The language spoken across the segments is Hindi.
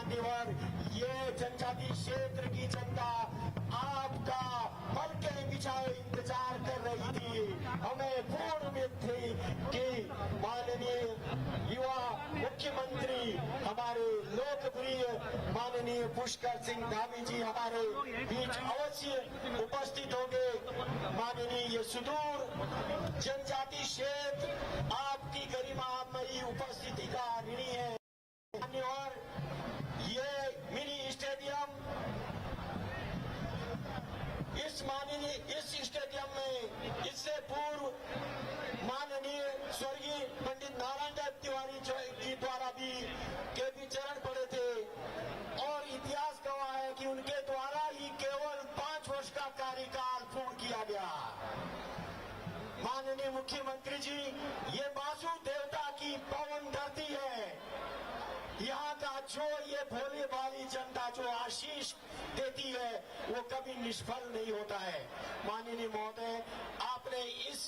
मान्यवर, ये जनजाति क्षेत्र की जनता आपका पल के बिछाए इंतजार कर रही थी। हमें पूर्ण उम्मीद थी कि माननीय युवा मुख्यमंत्री हमारे लोकप्रिय माननीय पुष्कर सिंह धामी जी हमारे बीच अवश्य उपस्थित होंगे। माननीय सुदूर जनजाति क्षेत्र आपकी गरिमामयी उपस्थिति का ऋणी है। और ये मिनी स्टेडियम इस स्टेडियम में इससे पूर्व माननीय स्वर्गीय पंडित नारायण देव तिवारी जी द्वारा भी केपी चरण पड़े थे और इतिहास गवाह है कि उनके द्वारा ही केवल 5 वर्ष का कार्यकाल पूर्ण किया गया। माननीय मुख्यमंत्री जी, ये बासु देवता की पावन धरती है। यहाँ का जो ये भोले वाली जनता जो आशीष देती है वो कभी निष्फल नहीं होता है। माननीय महोदय, आपने इस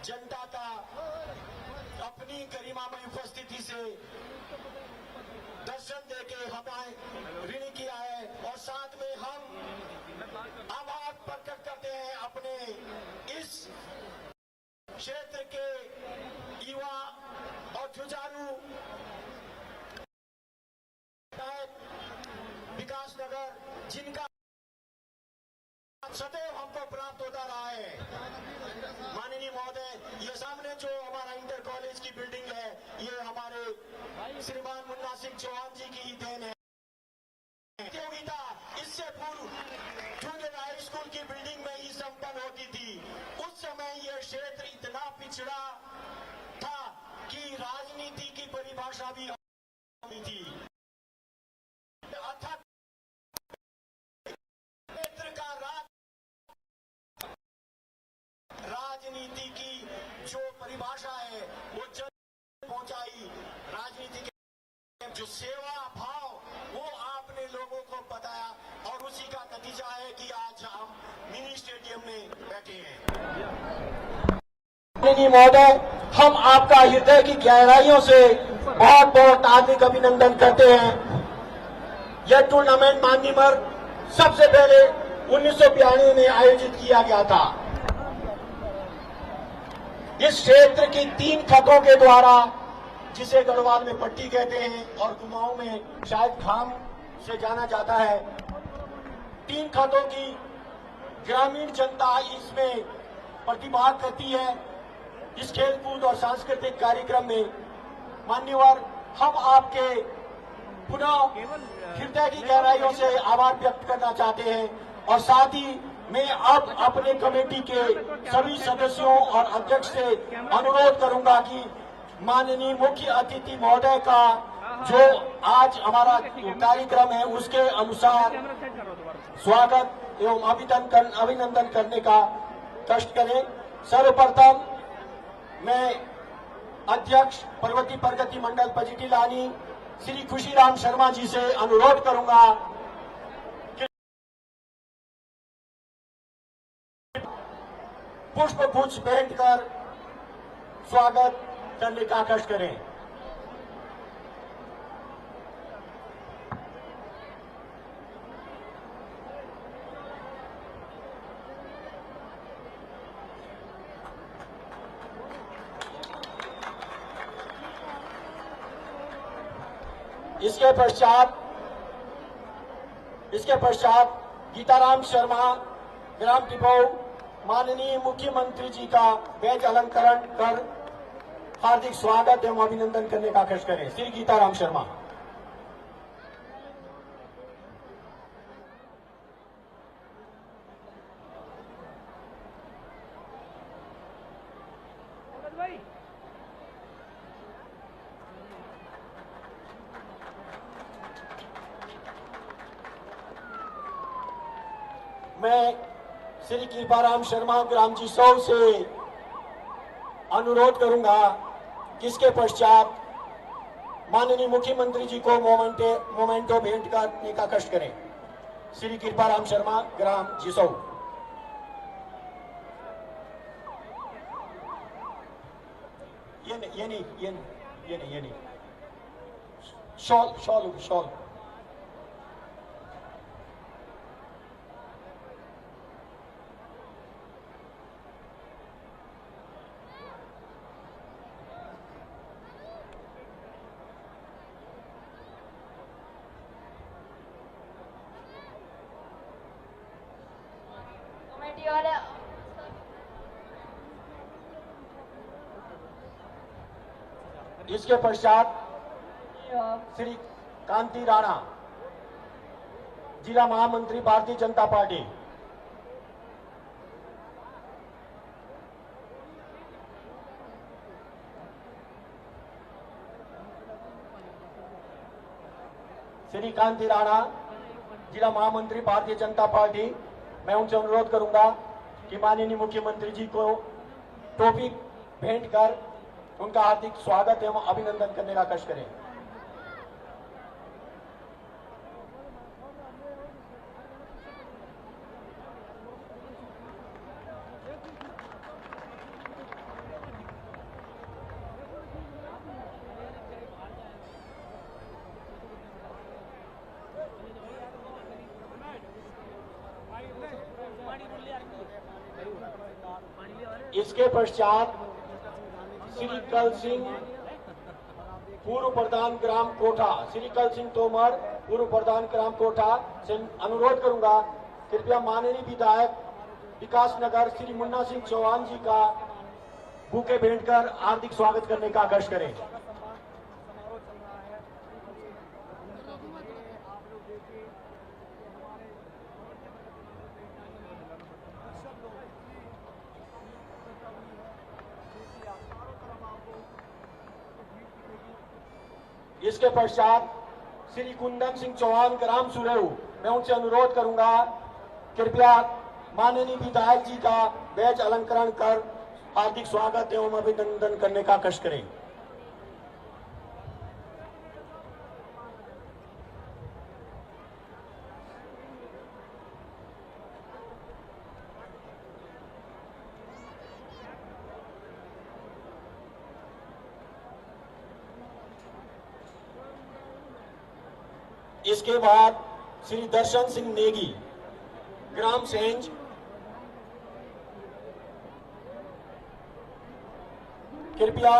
जनता का अपनी गरिमामय उपस्थिति से दर्शन देके हमें ऋणी किया है और साथ में हम आभार प्रकट करते हैं अपने इस क्षेत्र के युवा और जुझारू विकास नगर, जिनका सदैव हमको प्राप्त होता रहा है। माननीय महोदय, ये सामने जो हमारा इंटर कॉलेज की बिल्डिंग है, ये हमारे श्रीमान मुन्ना सिंह चौहान जी की ही देन है। प्रतियोगिता इससे पूर्व जूनियर हाई स्कूल की बिल्डिंग में ही संपन्न होती थी। उस समय यह क्षेत्र इतना पिछड़ा था कि राजनीति की परिभाषा भी नहीं थी। राजनीति की जो परिभाषा है वो जन पहुंचाई। राजनीति के जो सेवा भाव वो आपने लोगों को बताया और उसी का नतीजा है कि आज हम मिनी स्टेडियम में बैठे हैं। माननीय महोदय, हम आपका हृदय की गहराइयों से बहुत बहुत हार्दिक अभिनंदन करते हैं। यह टूर्नामेंट मान्यवर सबसे पहले 1992 में आयोजित किया गया था। इस क्षेत्र की 3 खतों के द्वारा, जिसे गढ़वाल में पट्टी कहते हैं और कुमाऊं में शायद खाम से जाना जाता है, 3 खतों की ग्रामीण जनता इसमें प्रतिभाग करती है। इस खेलकूद और सांस्कृतिक कार्यक्रम में मान्यवर हम आपके पुनः हृदय की गहराइयों से आभार व्यक्त करना चाहते हैं और साथ ही मैं अब अपने कमेटी के सभी सदस्यों और अध्यक्ष से अनुरोध करूंगा कि माननीय मुख्य अतिथि महोदय का जो आज हमारा कार्यक्रम है उसके अनुसार स्वागत एवं अभिनंदन करने का कष्ट करें। सर्वप्रथम मैं अध्यक्ष पर्वती प्रगति मंडल पजीटी लानी श्री खुशीराम शर्मा जी से अनुरोध करूंगा कि पुष्प गुच्छ भेंट कर स्वागत करने का कष्ट करें। इसके पश्चात गीताराम शर्मा ग्राम टिपो माननीय मुख्यमंत्री जी का बैज अलंकरण कर हार्दिक स्वागत एवं अभिनंदन करने का कष्ट करें। श्री गीताराम शर्मा। मैं श्री कृपाराम शर्मा ग्राम जीसौ से अनुरोध करूंगा कि इसके पश्चात माननीय मुख्यमंत्री जी को मोमेंटो भेंट करने का कष्ट करें। श्री कृपाराम शर्मा ग्राम जीसौ। ये नहीं शॉल इसके पश्चात श्री कांति राणा, जिला महामंत्री भारतीय जनता पार्टी। श्री कांति राणा, जिला महामंत्री भारतीय जनता पार्टी। मैं उनसे अनुरोध करूंगा कि माननीय मुख्यमंत्री जी को टोपी भेंट कर उनका हार्दिक स्वागत एवं अभिनंदन करने का कष्ट करें। इसके पश्चात श्री कल सिंह, पूर्व प्रधान ग्राम कोटा, श्री कल सिंह तोमर, पूर्व प्रधान ग्राम कोटा से अनुरोध करूंगा कृपया माननीय विधायक विकास नगर श्री मुन्ना सिंह चौहान जी का बुके भेंट कर हार्दिक स्वागत करने का कष्ट करें। इसके पश्चात श्री कुंदन सिंह चौहान ग्राम सुरेऊ, मैं उनसे अनुरोध करूंगा कृपया माननीय विधायक जी का बैज अलंकरण कर हार्दिक स्वागत एवं अभिनंदन करने का कष्ट करें। इसके बाद श्री दर्शन सिंह नेगी, ग्राम सेंज, कृपया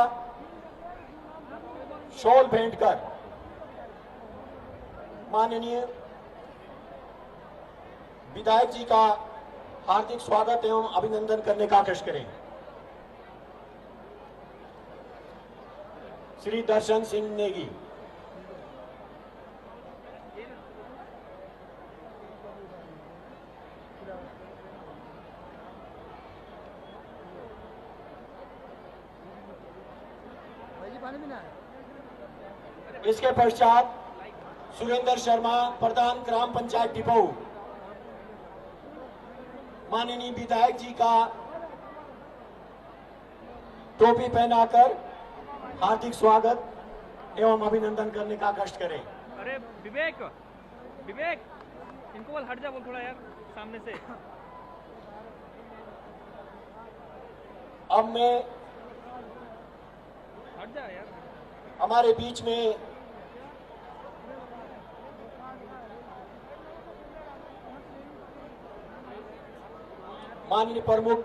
शॉल भेंट कर माननीय विधायक जी का हार्दिक स्वागत एवं अभिनंदन करने का कष्ट करें। श्री दर्शन सिंह नेगी। इसके पश्चात सुरेंद्र शर्मा, प्रधान ग्राम पंचायत टिपऊ, माननीय विधायक जी का टोपी पहनाकर हार्दिक स्वागत एवं अभिनंदन करने का कष्ट करें। अरे विवेक, विवेक इनको बोल हट जा, बोल थोड़ा यार सामने से। अब मैं हट जा यार। हमारे बीच में माननीय प्रमुख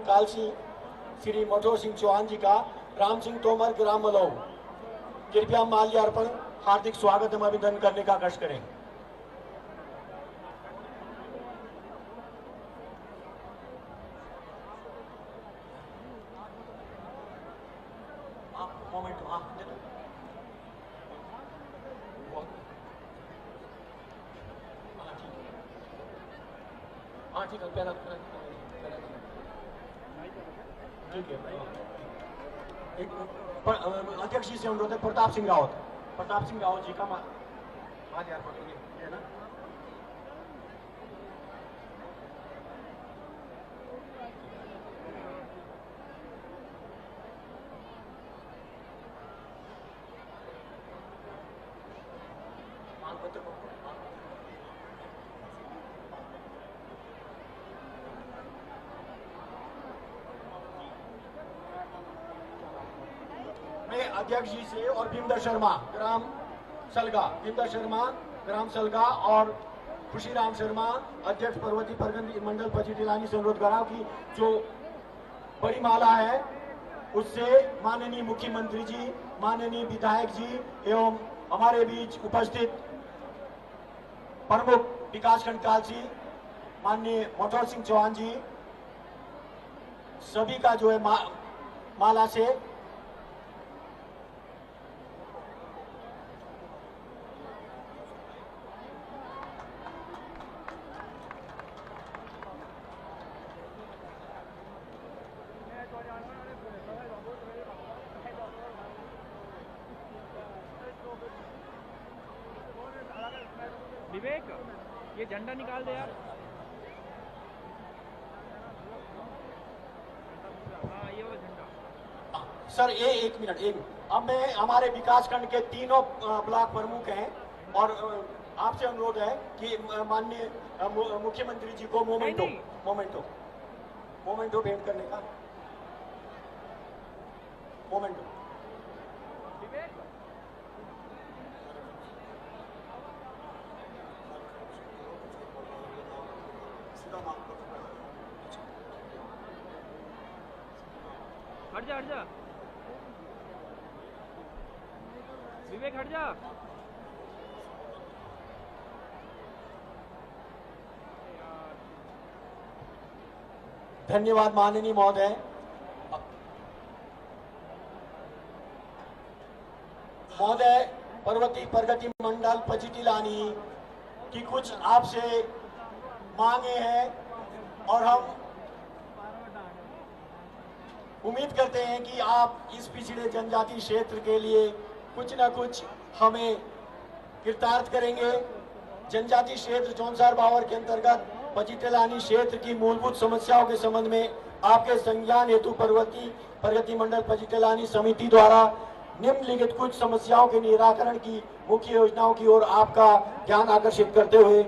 कालसी श्री मठोर सिंह चौहान जी का राम सिंह तोमर ग्राम मलऊ, कृपया माल्यार्पण हार्दिक स्वागत एवं अभिनंदन करने का कष्ट करें। ठीक है, ठीक है। एक अध्यक्ष जी से अनुरोध है, प्रताप सिंह रावत जी का माल्यार्पण है ना। मैं अध्यक्ष जी से और भीमदर शर्मा ग्राम सलगा और खुशीराम शर्मा अध्यक्ष पर्वती परगन मंडल पचिटिलानी से अनुरोध करा कि जो बड़ी माला है उससे माननीय मुख्यमंत्री जी, माननीय विधायक जी एवं हमारे बीच उपस्थित प्रमुख विकासखंड कालसी माननीय मठोर सिंह चौहान जी, सभी का जो है माला से विवेक, ये झंडा निकाल दे यार। हाँ, ये वाला झंडा। सर ये एक मिनट। अब मैं हमारे विकास खंड के तीनों ब्लॉक प्रमुख हैं और आपसे अनुरोध है कि माननीय मुख्यमंत्री जी को मोमेंटो भेंट करने का। मोमेंटो विवेक, हट जा। विवेक हट जा। धन्यवाद माननीय महोदय। महोदय, पर्वतीय प्रगति मंडल पचिटिलानी की कुछ आपसे मांगे हैं और हम उम्मीद करते हैं कि आप इस पिछड़े जनजाति क्षेत्र के लिए कुछ न कुछ हमें कृतार्थ करेंगे। जनजाति क्षेत्र जौनसार बावर के अंतर्गत पचिटिलानी क्षेत्र की मूलभूत समस्याओं के संबंध में आपके संज्ञान हेतु पर्वतीय प्रगति मंडल पचिटिलानी समिति द्वारा निम्नलिखित कुछ समस्याओं के निराकरण की मुख्य योजनाओं की ओर आपका ध्यान आकर्षित करते हुए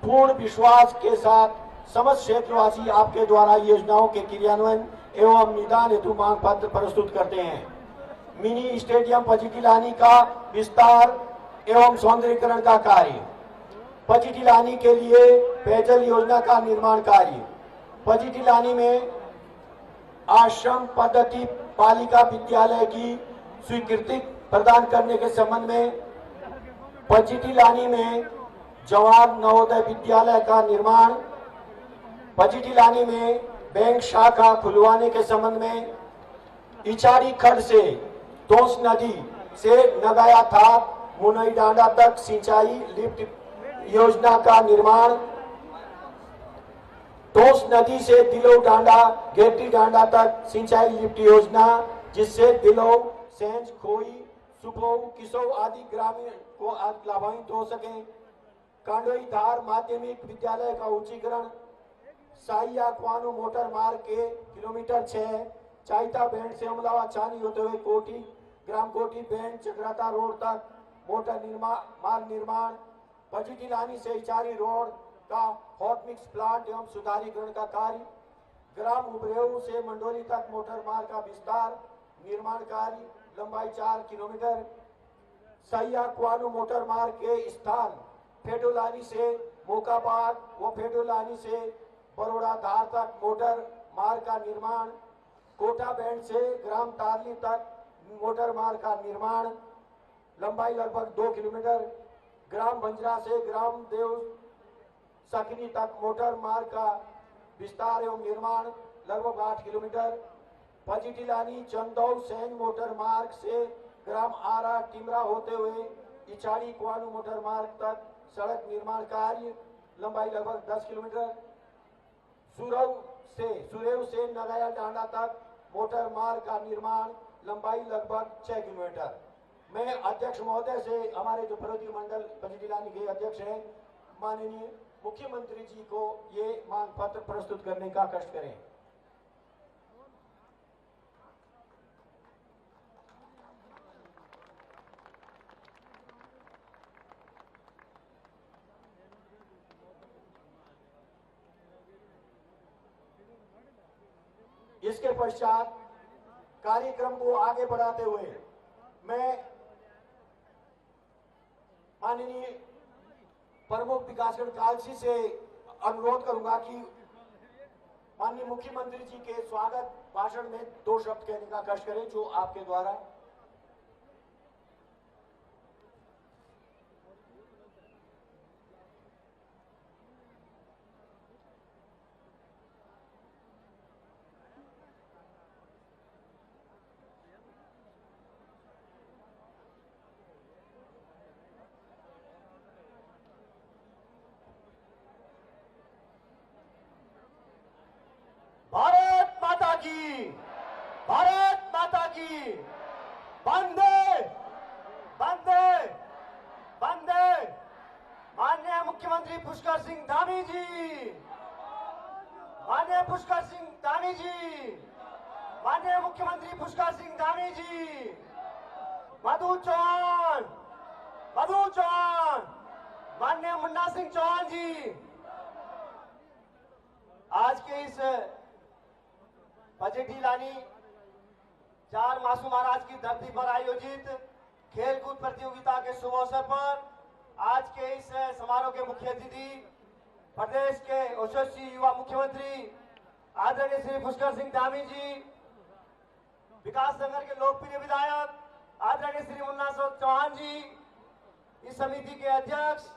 पूर्ण विश्वास के साथ समस्त क्षेत्रवासी आपके द्वारा योजनाओं के क्रियान्वयन एवं निदान हेतु मांग पत्र प्रस्तुत करते हैं। मिनी स्टेडियम पचिटिलानी का विस्तार एवं सौंदर्यीकरण का कार्य, पचिटिलानी के लिए पेयजल योजना का निर्माण कार्य, पचिटिलानी में आश्रम पद्धति बालिका विद्यालय की स्वीकृति प्रदान करने के संबंध में, पचिटिलानी में जवाहर नवोदय विद्यालय का निर्माण, पचिटिलानी में बैंक शाखा खुलवाने के संबंध में, इचारी खड्ड से तोस नदी से नगाया था मुनई डांडा तक सिंचाई लिफ्ट योजना का निर्माण, तोस नदी से दिलो डांडा गेटी डांडा तक सिंचाई लिफ्ट योजना जिससे दिलो सेंज खोई सुपो किसो आदि ग्रामीण को लाभान्वित हो सके, कांडोई धार माध्यमिक विद्यालय का उच्चीकरण, साइया क्वानो मोटर मार्ग के किलोमीटर 6 चाइता बैंड से अमलावा चानी होते हुए कोटी ग्राम कोटी बैंड चक्राता रोड तक मोटर मार्ग निर्माण, पचिटिलानी से इचारी रोड का हॉट मिक्स प्लांट एवं सुधारीकरण का कार्य, ग्राम उबरेऊ से मंडोली तक मोटर मार्ग का विस्तार निर्माण कार्य लंबाई 4 किलोमीटर, सैया क्वानो मोटर मार्ग के स्थान फेडोलानी से मोकाबाग व फेडोलानी से बरोड़ा धार तक मोटर मार्ग का निर्माण, कोटा बैंड से ग्राम तारली तक मोटर मार्ग का निर्माण लंबाई लगभग 2 किलोमीटर, ग्राम बंजरा से ग्राम देव सकनी तक मोटर मार्ग का विस्तार एवं निर्माण लगभग 8 किलोमीटर, पचिटिलानी चंदौल सैन मोटर मार्ग से ग्राम आरा टिमरा होते हुए इचाड़ी क्वानू मोटर मार्ग तक सड़क निर्माण कार्य लंबाई लगभग 10 किलोमीटर, सुरेव से नगाया डांडा तक मोटर मार्ग का निर्माण लंबाई लगभग 6 किलोमीटर। मैं अध्यक्ष महोदय से हमारे जो पर्वतीय मंडल पचिटिलानी के अध्यक्ष हैं माननीय मुख्यमंत्री जी को ये मांग पत्र प्रस्तुत करने का कष्ट करें। इसके पश्चात कार्यक्रम को आगे बढ़ाते हुए मैं माननीय प्रमुख विकासखंड कालसी से अनुरोध करूंगा कि माननीय मुख्यमंत्री जी के स्वागत भाषण में 2 शब्द कहने का कष्ट करें जो आपके द्वारा। की, भारत माता की, वंदे वंदे वंदे। माननीय मुख्यमंत्री पुष्कर सिंह धामी जी, माननीय पुष्कर सिंह धामी जी, माननीय मुख्यमंत्री पुष्कर सिंह धामी जी, मधु चौहान, मधु चौहान, माननीय मुन्ना सिंह चौहान जी। आज के इस बजट लानी 4 मासूम महाराज की धरती पर आयोजित खेलकूद प्रतियोगिता के शुभ अवसर पर आज के इस समारोह के मुख्य अतिथि प्रदेश के यशस्वी युवा मुख्यमंत्री आदरणीय श्री पुष्कर सिंह धामी जी, विकास नगर के लोकप्रिय विधायक आदरणीय श्री मुन्ना सिंह चौहान जी, इस समिति के अध्यक्ष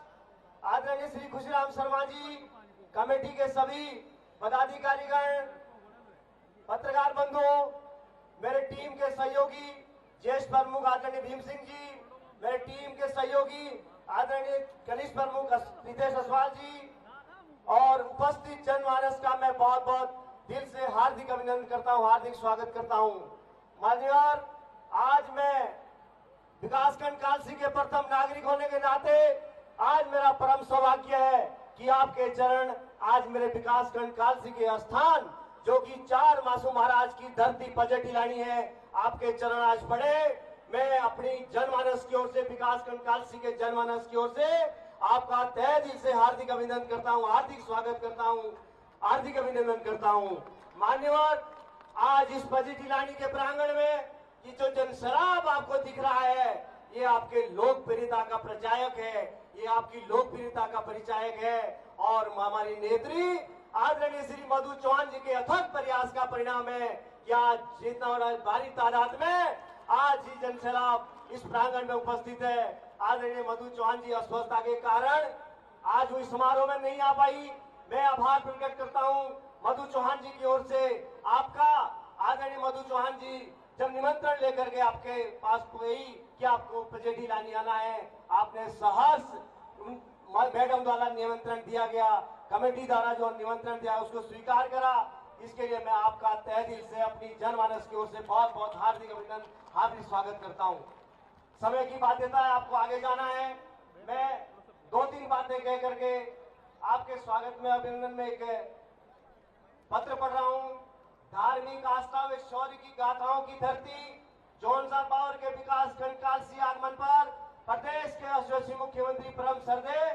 आदरणीय श्री खुशीराम शर्मा जी, कमेटी के सभी पदाधिकारीगण, पत्रकार बंधुओं, मेरे टीम के सहयोगी ज्येष्ठ प्रमुख आदरणीय भीम सिंह जी, मेरे टीम के सहयोगी आदरणीय कनिष्ठ प्रमुख रितेश असवाल जी और उपस्थित जनमानस का मैं बहुत बहुत दिल से हार्दिक अभिनंदन करता हूं, हार्दिक स्वागत करता हूं। मान्यवर, आज मैं विकासखंड कालसी के प्रथम नागरिक होने के नाते आज मेरा परम सौभाग्य है कि आपके चरण आज मेरे विकासखंड कालसी के स्थान, जो कि 4 मासूम महाराज की धरती बजट लानी है, आपके चरण आज पड़े। मैं अपनी जनमानस की ओर से, विकासखंड कालसी के जनमानस की ओर से आपका तहे दिल से हार्दिक अभिनंदन करता हूं, हार्दिक स्वागत करता हूं, हार्दिक अभिनंदन करता हूं। मान्यवर, आज इस बजट लानी के प्रांगण में ये जो जनसराब आपको दिख रहा है, ये आपके लोकप्रियता का प्रचायक है, ये आपकी लोकप्रियता का परिचायक है और हमारी नेत्री आदरणीय श्री मधु चौहान जी के अथक प्रयास का परिणाम है कि आज जितना भारी तादाद में आज ही जनसैलाब इस प्रांगण में उपस्थित है। आदरणीय मधु चौहान जी अस्वस्थता के कारण आज हुई समारोह में नहीं आ पाई। मैं आभार प्रकट करता हूं मधु चौहान जी की ओर से आपका। आदरणीय मधु चौहान जी जब निमंत्रण लेकर के आपके पास गई कि आपको बजट लानी आना है, आपने सहर्ष मैडम द्वारा निमंत्रण दिया गया, कमेटी द्वारा जो निमंत्रण दिया उसको स्वीकार करा। इसके लिए मैं आपका तहे दिल से अपनी जनमानस की ओर से बहुत बहुत हार्दिक अभिनंदन, हार्दिक स्वागत करता हूं। समय की बाध्यता है, आपको आगे जाना है। मैं 2-3 बातें कह करके आपके स्वागत में, अभिनंदन में एक पत्र पढ़ रहा हूं। धार्मिक आस्था व शौर्य की गाथाओं की धरती जौनसा पावर के विकासखंड कालसी आगमन पर प्रदेश के यशस्वी मुख्यमंत्री परम श्रद्धेय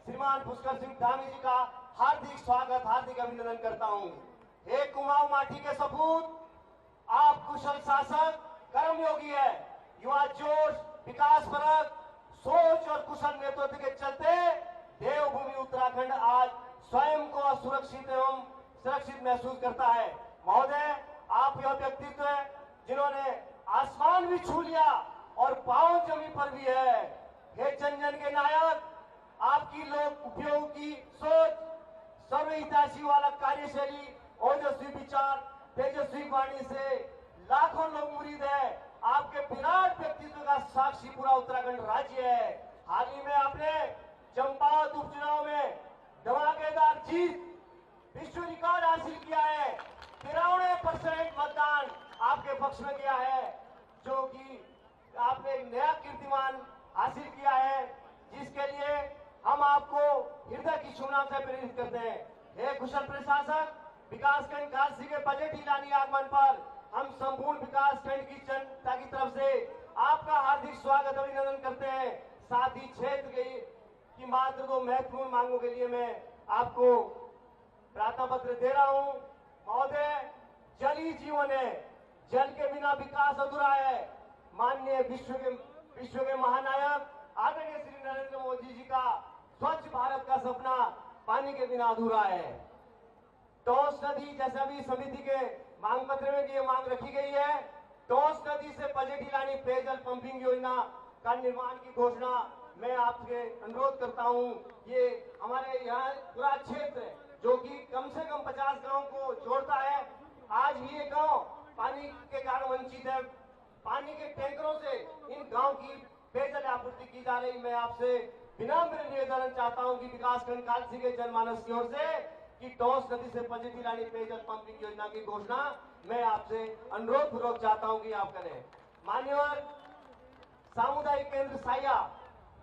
श्रीमान पुष्कर सिंह धामी जी का हार्दिक स्वागत, हार्दिक अभिनंदन करता हूं। हे कुमाऊं माटी के सपूत, आप कुशल शासक, कर्मयोगी है। युवा जोश, विकास परक सोच और कुशल नेतृत्व के चलते देवभूमि उत्तराखंड आज स्वयं को सुरक्षित एवं सुरक्षित महसूस करता है। महोदय, आप यह व्यक्तित्व है जिन्होंने आसमान भी छू लिया और पांव जमीन पर भी है। हे जन जन के नायक, आपकी लोक उपयोग की सोच, सर्वहितैषी वाला कार्यशैली, ओजस्वी विचार, तेजस्वी वाणी से लाखों लोग मुरीद है। आपके विराट व्यक्तित्व का साक्षी पूरा उत्तराखंड राज्य है। हाल ही में आपने चंपावत उपचुनाव में धमाकेदार जीत, विश्व रिकॉर्ड हासिल किया है। 93% मतदान आपके पक्ष में गया है, जो कि आपने एक नया कीर्तिमान हासिल किया है, जिसके लिए हम आपको हृदय की शुभकामना से प्रेरित करते हैं। हे कुशल प्रशासक, विकासखंड कालसी के बजट लानी आगमन पर हम संपूर्ण विकासखंड की जनता की तरफ से आपका हार्दिक स्वागत, अभिनंदन करते हैं। साथ ही क्षेत्र की मात्र 2 महत्वपूर्ण मांगों के लिए मैं आपको प्रार्थना पत्र दे रहा हूं। महोदय, जल ही जीवन है, जल के बिना विकास अधूरा है। माननीय विश्व के महानायक आदरणीय श्री नरेंद्र मोदी जी का स्वच्छ भारत का सपना पानी के बिना अधूरा है। टोंस नदी, जैसे अभी समिति के मांग पत्र में ये मांग रखी गई है, टोंस नदी से बजट लानी पेयजल पंपिंग योजना का निर्माण की घोषणा मैं आपसे अनुरोध करता हूं। ये हमारे यहाँ पूरा क्षेत्र है जो कि कम से कम 50 गांव को जोड़ता है। आज भी ये गांव पानी के कारण वंचित है। पानी के टैंकरों से इन गांव की पेयजल आपूर्ति की जा रही। मैं आपसे विनम्र निवेदन चाहता हूं कि विकासखंड कालसी के जनमानस की ओर से कि टोंस नदी से बजट लानी पेयजल पंपिंग योजना की घोषणा मैं आपसे अनुरोध पूर्वक चाहता हूं कि आप करें। मान्यवर सामुदायिक केंद्र साया,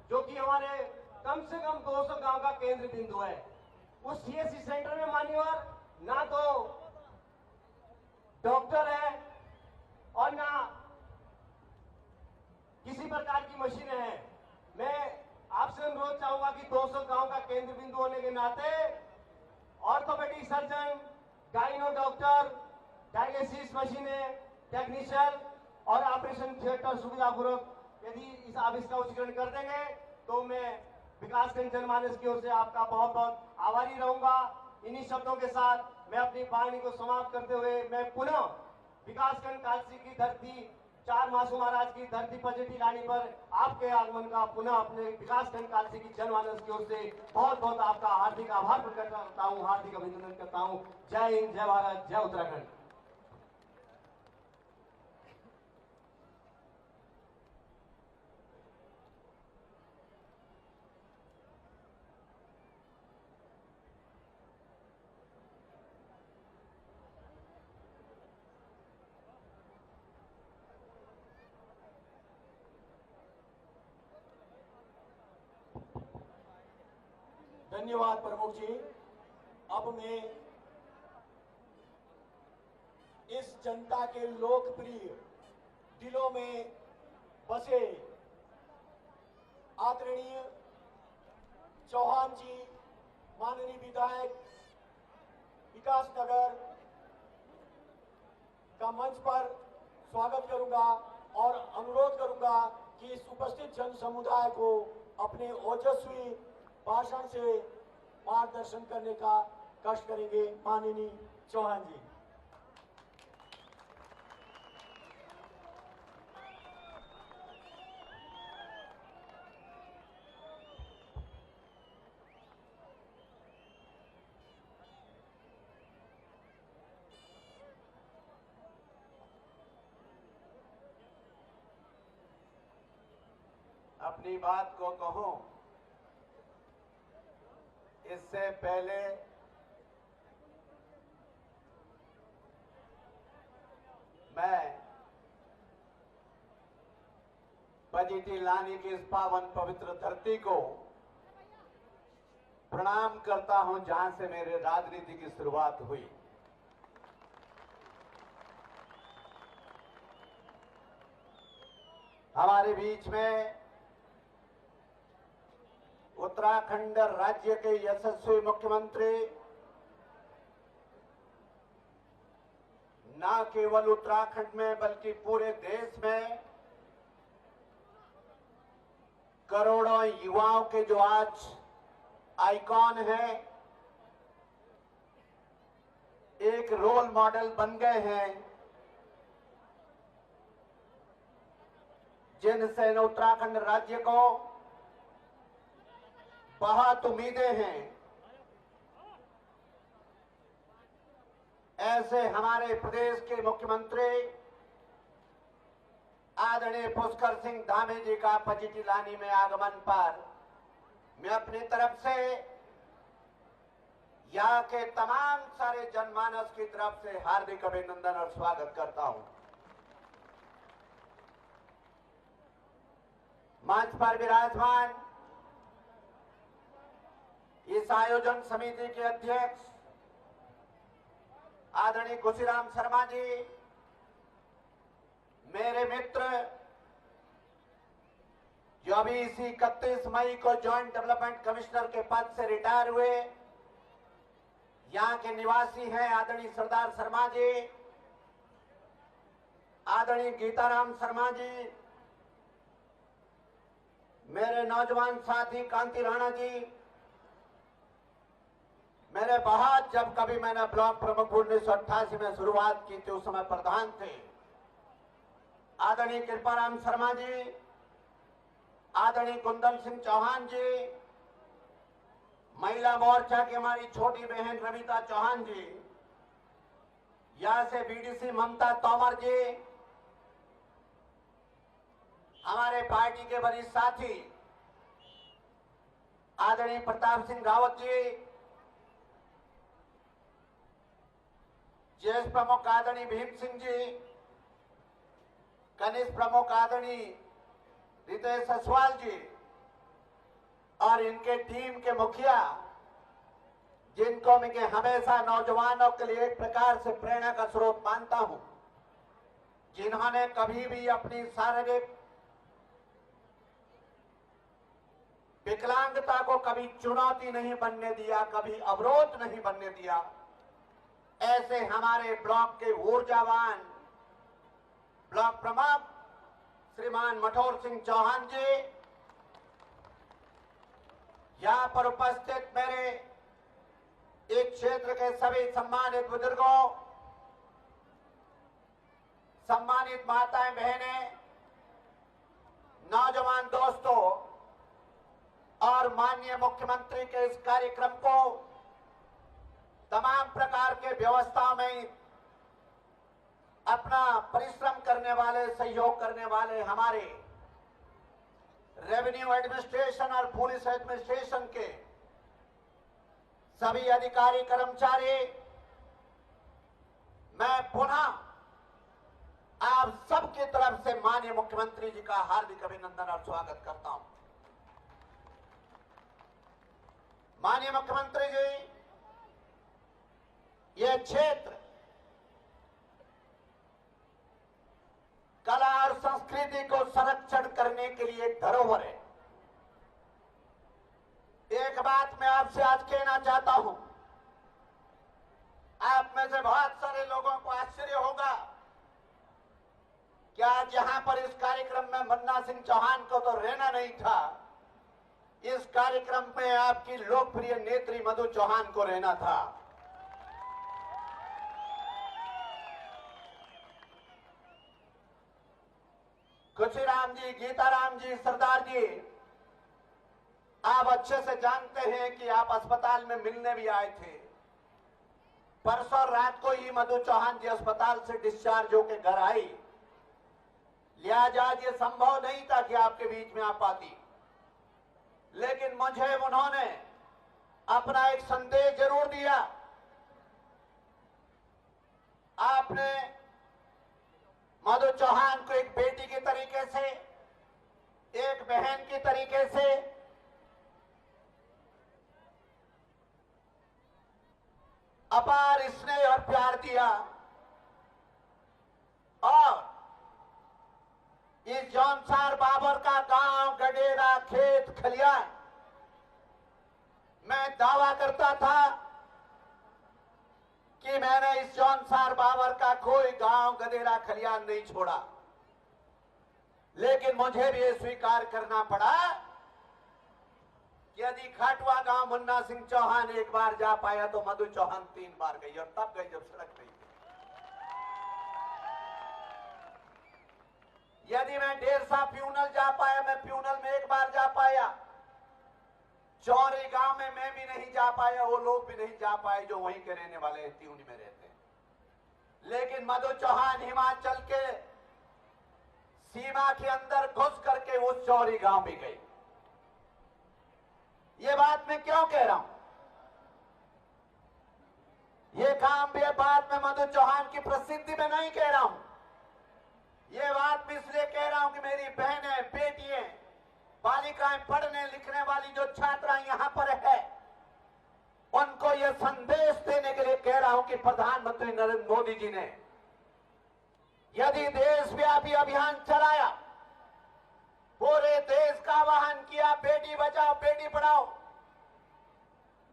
जो कि हमारे कम से कम 200 गांव का केंद्र बिंदु है, उस सीएससी सेंटर में मान्यवर ना तो डॉक्टर है और ना किसी प्रकार की मशीनें हैं। मैं आपसे अनुरोध चाहूंगा कि 200 गांव का केंद्र बिंदु होने के नाते orthopaedic surgeon, gyno doctor, dialysis मशीनें, टेक्नीशियन और ऑपरेशन थिएटर सुविधापूर्वक यदि आप इसका उच्चीकरण कर देंगे तो मैं विकासखंड जनमानस की ओर से आपका बहुत बहुत आभारी रहूंगा। इन्हीं शब्दों के साथ मैं अपनी वाणी को समाप्त करते हुए मैं पुनः विकासखंड कालसी की धरती, 4 मासू महाराज की धरती पजेटी लाने पर आपके आगमन का पुनः अपने विकासखंड कालसी की जनमानस की ओर से बहुत बहुत आपका हार्दिक आभार प्रकट करता हूं, हार्दिक अभिनंदन करता हूं। जय हिंद, जय भारत, जय उत्तराखंड। धन्यवाद प्रमुख जी। अब मैं इस जनता के लोकप्रिय, दिलों में बसे आदरणीय चौहान जी, माननीय विधायक विकासनगर का मंच पर स्वागत करूंगा और अनुरोध करूंगा कि इस उपस्थित जन समुदाय को अपने ओजस्वी भाषण से मार्गदर्शन करने का कष्ट करेंगे। माननीय चौहान जी। अपनी बात को कहूं इससे पहले मैं पजेटी लानी की इस पावन पवित्र धरती को प्रणाम करता हूं, जहां से मेरे राजनीति की शुरुआत हुई। हमारे बीच में उत्तराखंड राज्य के यशस्वी मुख्यमंत्री, न केवल उत्तराखंड में बल्कि पूरे देश में करोड़ों युवाओं के जो आज आइकॉन हैं, एक रोल मॉडल बन गए हैं, जिनसे उत्तराखंड राज्य को बहुत उम्मीदें हैं। ऐसे हमारे प्रदेश के मुख्यमंत्री आदरणीय पुष्कर सिंह धामी जी का पजेटी लानी में आगमन पर मैं अपनी तरफ से यहाँ के तमाम सारे जनमानस की तरफ से हार्दिक अभिनंदन और स्वागत करता हूं। मंच पर विराजमान इस आयोजन समिति के अध्यक्ष आदरणीय खुशीराम शर्मा जी, मेरे मित्र जो अभी इसी 31 मई को ज्वाइंट डेवलपमेंट कमिश्नर के पद से रिटायर हुए, यहाँ के निवासी हैं आदरणीय सरदार शर्मा जी, आदरणीय गीताराम शर्मा जी, मेरे नौजवान साथी कांति राणा जी, मेरे बहुत, जब कभी मैंने ब्लॉक प्रमुख 1988 में शुरुआत की थी उस समय प्रधान थे, आदरणीय कृपाराम शर्मा जी, आदरणीय कुंदन सिंह चौहान जी, महिला मोर्चा की हमारी छोटी बहन रविता चौहान जी, यहां से बीडीसी ममता तोमर जी, हमारे पार्टी के वरिष्ठ साथी आदरणीय प्रताप सिंह रावत जी, ज्येष्ठ प्रमुख आदरणीय भीम सिंह जी, कनिष्ठ प्रमुख आदरणीय रितेश असवाल जी और इनके टीम के मुखिया, जिनको मैं हमेशा नौजवानों के लिए एक प्रकार से प्रेरणा का स्रोत मानता हूं, जिन्होंने कभी भी अपनी शारीरिक विकलांगता को कभी चुनौती नहीं बनने दिया, कभी अवरोध नहीं बनने दिया। ऐसे हमारे ब्लॉक के ऊर्जावान ब्लॉक प्रमुख श्रीमान मठोर सिंह चौहान जी, यहां पर उपस्थित मेरे इस क्षेत्र के सभी सम्मानित बुजुर्गों, सम्मानित माताएं बहनें, नौजवान दोस्तों और माननीय मुख्यमंत्री के इस कार्यक्रम को तमाम प्रकार के व्यवस्थाओं में अपना परिश्रम करने वाले, सहयोग करने वाले हमारे रेवेन्यू एडमिनिस्ट्रेशन और पुलिस एडमिनिस्ट्रेशन के सभी अधिकारी कर्मचारी, मैं पुनः आप सबकी तरफ से माननीय मुख्यमंत्री जी का हार्दिक अभिनंदन और स्वागत करता हूं। माननीय मुख्यमंत्री जी, यह क्षेत्र कला और संस्कृति को संरक्षण करने के लिए एक धरोहर है। एक बात मैं आपसे आज कहना चाहता हूं, आप में से बहुत सारे लोगों को आश्चर्य होगा कि आज यहां पर इस कार्यक्रम में मन्ना सिंह चौहान को तो रहना नहीं था, इस कार्यक्रम में आपकी लोकप्रिय नेत्री मधु चौहान को रहना था। खुशीराम जी, गीताराम जी, सरदार जी, आप अच्छे से जानते हैं कि आप अस्पताल में मिलने भी आए थे। परसों रात को ही मधु चौहान जी अस्पताल से डिस्चार्ज होकर घर आई, लिहाजा ये संभव नहीं था कि आपके बीच में आ पाती, लेकिन मुझे उन्होंने अपना एक संदेश जरूर दिया। आपने मधु चौहान को एक बेटी के तरीके से, एक बहन की तरीके से अपार स्नेह और प्यार दिया और इस जौनसार बाबर का गांव, गडेरा, खेत खलियान, मैं दावा करता था कि मैंने इस जौनसार बाबर का कोई गांव, गडेरा, खलियान नहीं छोड़ा, लेकिन मुझे भी ये स्वीकार करना पड़ा कि यदि खाटवा गांव मुन्ना सिंह चौहान एक बार जा पाया तो मधु चौहान 3 बार गई, और तब गई जब सड़क नहीं थी। यदि मैं ढेरसा प्यूनल जा पाया, मैं प्यूनल में एक बार जा पाया, चौरी गांव में मैं भी नहीं जा पाया, वो लोग भी नहीं जा पाए जो वहीं के रहने वाले हैं, त्यूनी में रहते हैं। लेकिन मधु चौहान हिमाचल के सीमा के अंदर घुस करके उस चौरी गांव भी गई। ये बात मैं क्यों कह रहा हूं? ये काम भी बात मैं मधु चौहान की प्रसिद्धि में नहीं कह रहा हूं, ये बात मैं इसलिए कह रहा हूं कि मेरी बहनें, बेटियां, बालिकाएं, पढ़ने लिखने वाली जो छात्राएं यहां पर है, उनको यह संदेश देने के लिए कह रहा हूं कि प्रधानमंत्री नरेंद्र मोदी जी ने यदि देशव्यापी अभियान चलाया, पूरे देश का आह्वान किया, बेटी बचाओ बेटी पढ़ाओ,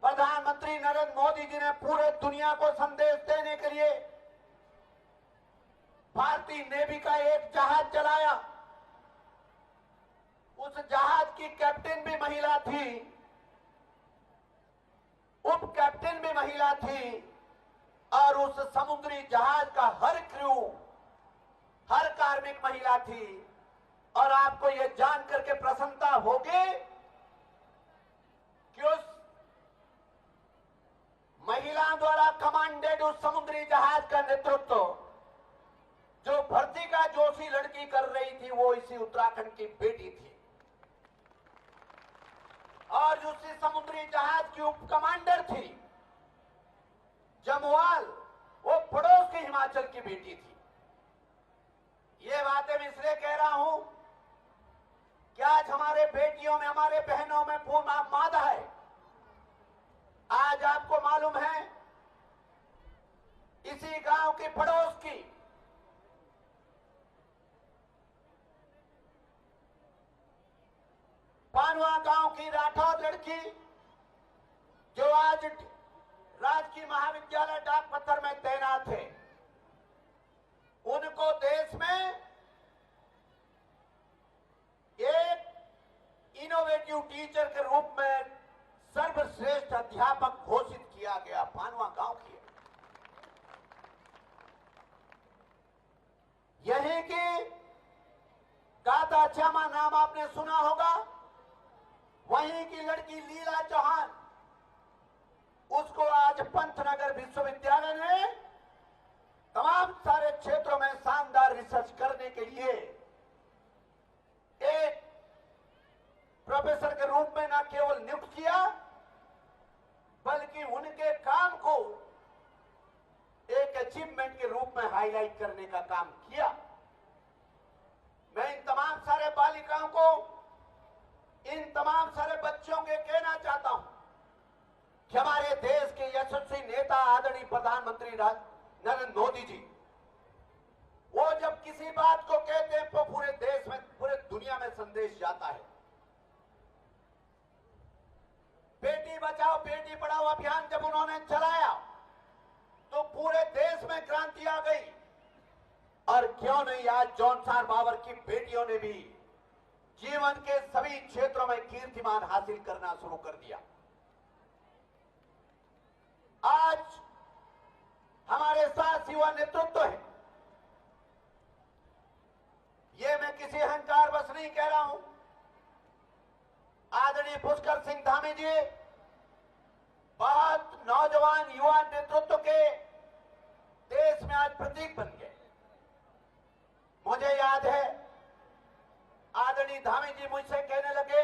प्रधानमंत्री नरेंद्र मोदी जी ने पूरे दुनिया को संदेश देने के लिए भारतीय नेवी का एक जहाज चलाया। उस जहाज की कैप्टन भी महिला थी, उप कैप्टन भी महिला थी, और उस समुद्री जहाज का हर क्रू, हर कार्मिक महिला थी। और आपको यह जान करके प्रसन्नता होगी कि उस महिलाओं द्वारा कमांडेड उस समुद्री जहाज का नेतृत्व जो भर्तिका जोशी लड़की कर रही थी, वो इसी उत्तराखंड की बेटी थी। और जो उसी समुद्री जहाज की उप कमांडर थी जमवाल वो पड़ोस की हिमाचल की बेटी थी। ये बातें मैं इसलिए कह रहा हूं कि आज हमारे बेटियों में, हमारे बहनों में पूर्ण मादा है। आज आपको मालूम है, इसी गांव की पड़ोस की पानवा गांव की राठौर लड़की, जो आज राजकीय महाविद्यालय डाकपत्थर में तैनात है, उनको देश में एक इनोवेटिव टीचर के रूप में सर्वश्रेष्ठ अध्यापक घोषित किया गया। पानवा गांव की यही की गाता श्यामा नाम आपने सुना होगा। वहीं की लड़की लीला चौहान, उसको आज पंतनगर विश्वविद्यालय ने तमाम सारे क्षेत्रों में शानदार रिसर्च करने के लिए एक प्रोफेसर के रूप में न केवल नियुक्त किया, बल्कि उनके काम को एक अचीवमेंट के रूप में हाईलाइट करने का काम किया। मैं इन तमाम सारे बालिकाओं को, इन तमाम सारे बच्चों के कहना चाहता हूं कि हमारे देश के यशस्वी नेता आदरणीय प्रधानमंत्री नरेंद्र मोदी जी, वो जब किसी बात को कहते हैं तो पूरे देश में, पूरे दुनिया में संदेश जाता है। बेटी बचाओ बेटी पढ़ाओ अभियान जब उन्होंने चलाया तो पूरे देश में क्रांति आ गई। और क्यों नहीं, आज जॉनसन बाबर की बेटियों ने भी जीवन के सभी क्षेत्रों में कीर्तिमान हासिल करना शुरू कर दिया। आज हमारे साथ युवा नेतृत्व है। ये मैं किसी अहंकार बस नहीं कह रहा हूं। आदरणीय पुष्कर सिंह धामी जी बहुत नौजवान युवा नेतृत्व के देश में आज प्रतीक बन गए। मुझे याद है, आदरणीय धामी जी मुझसे कहने लगे,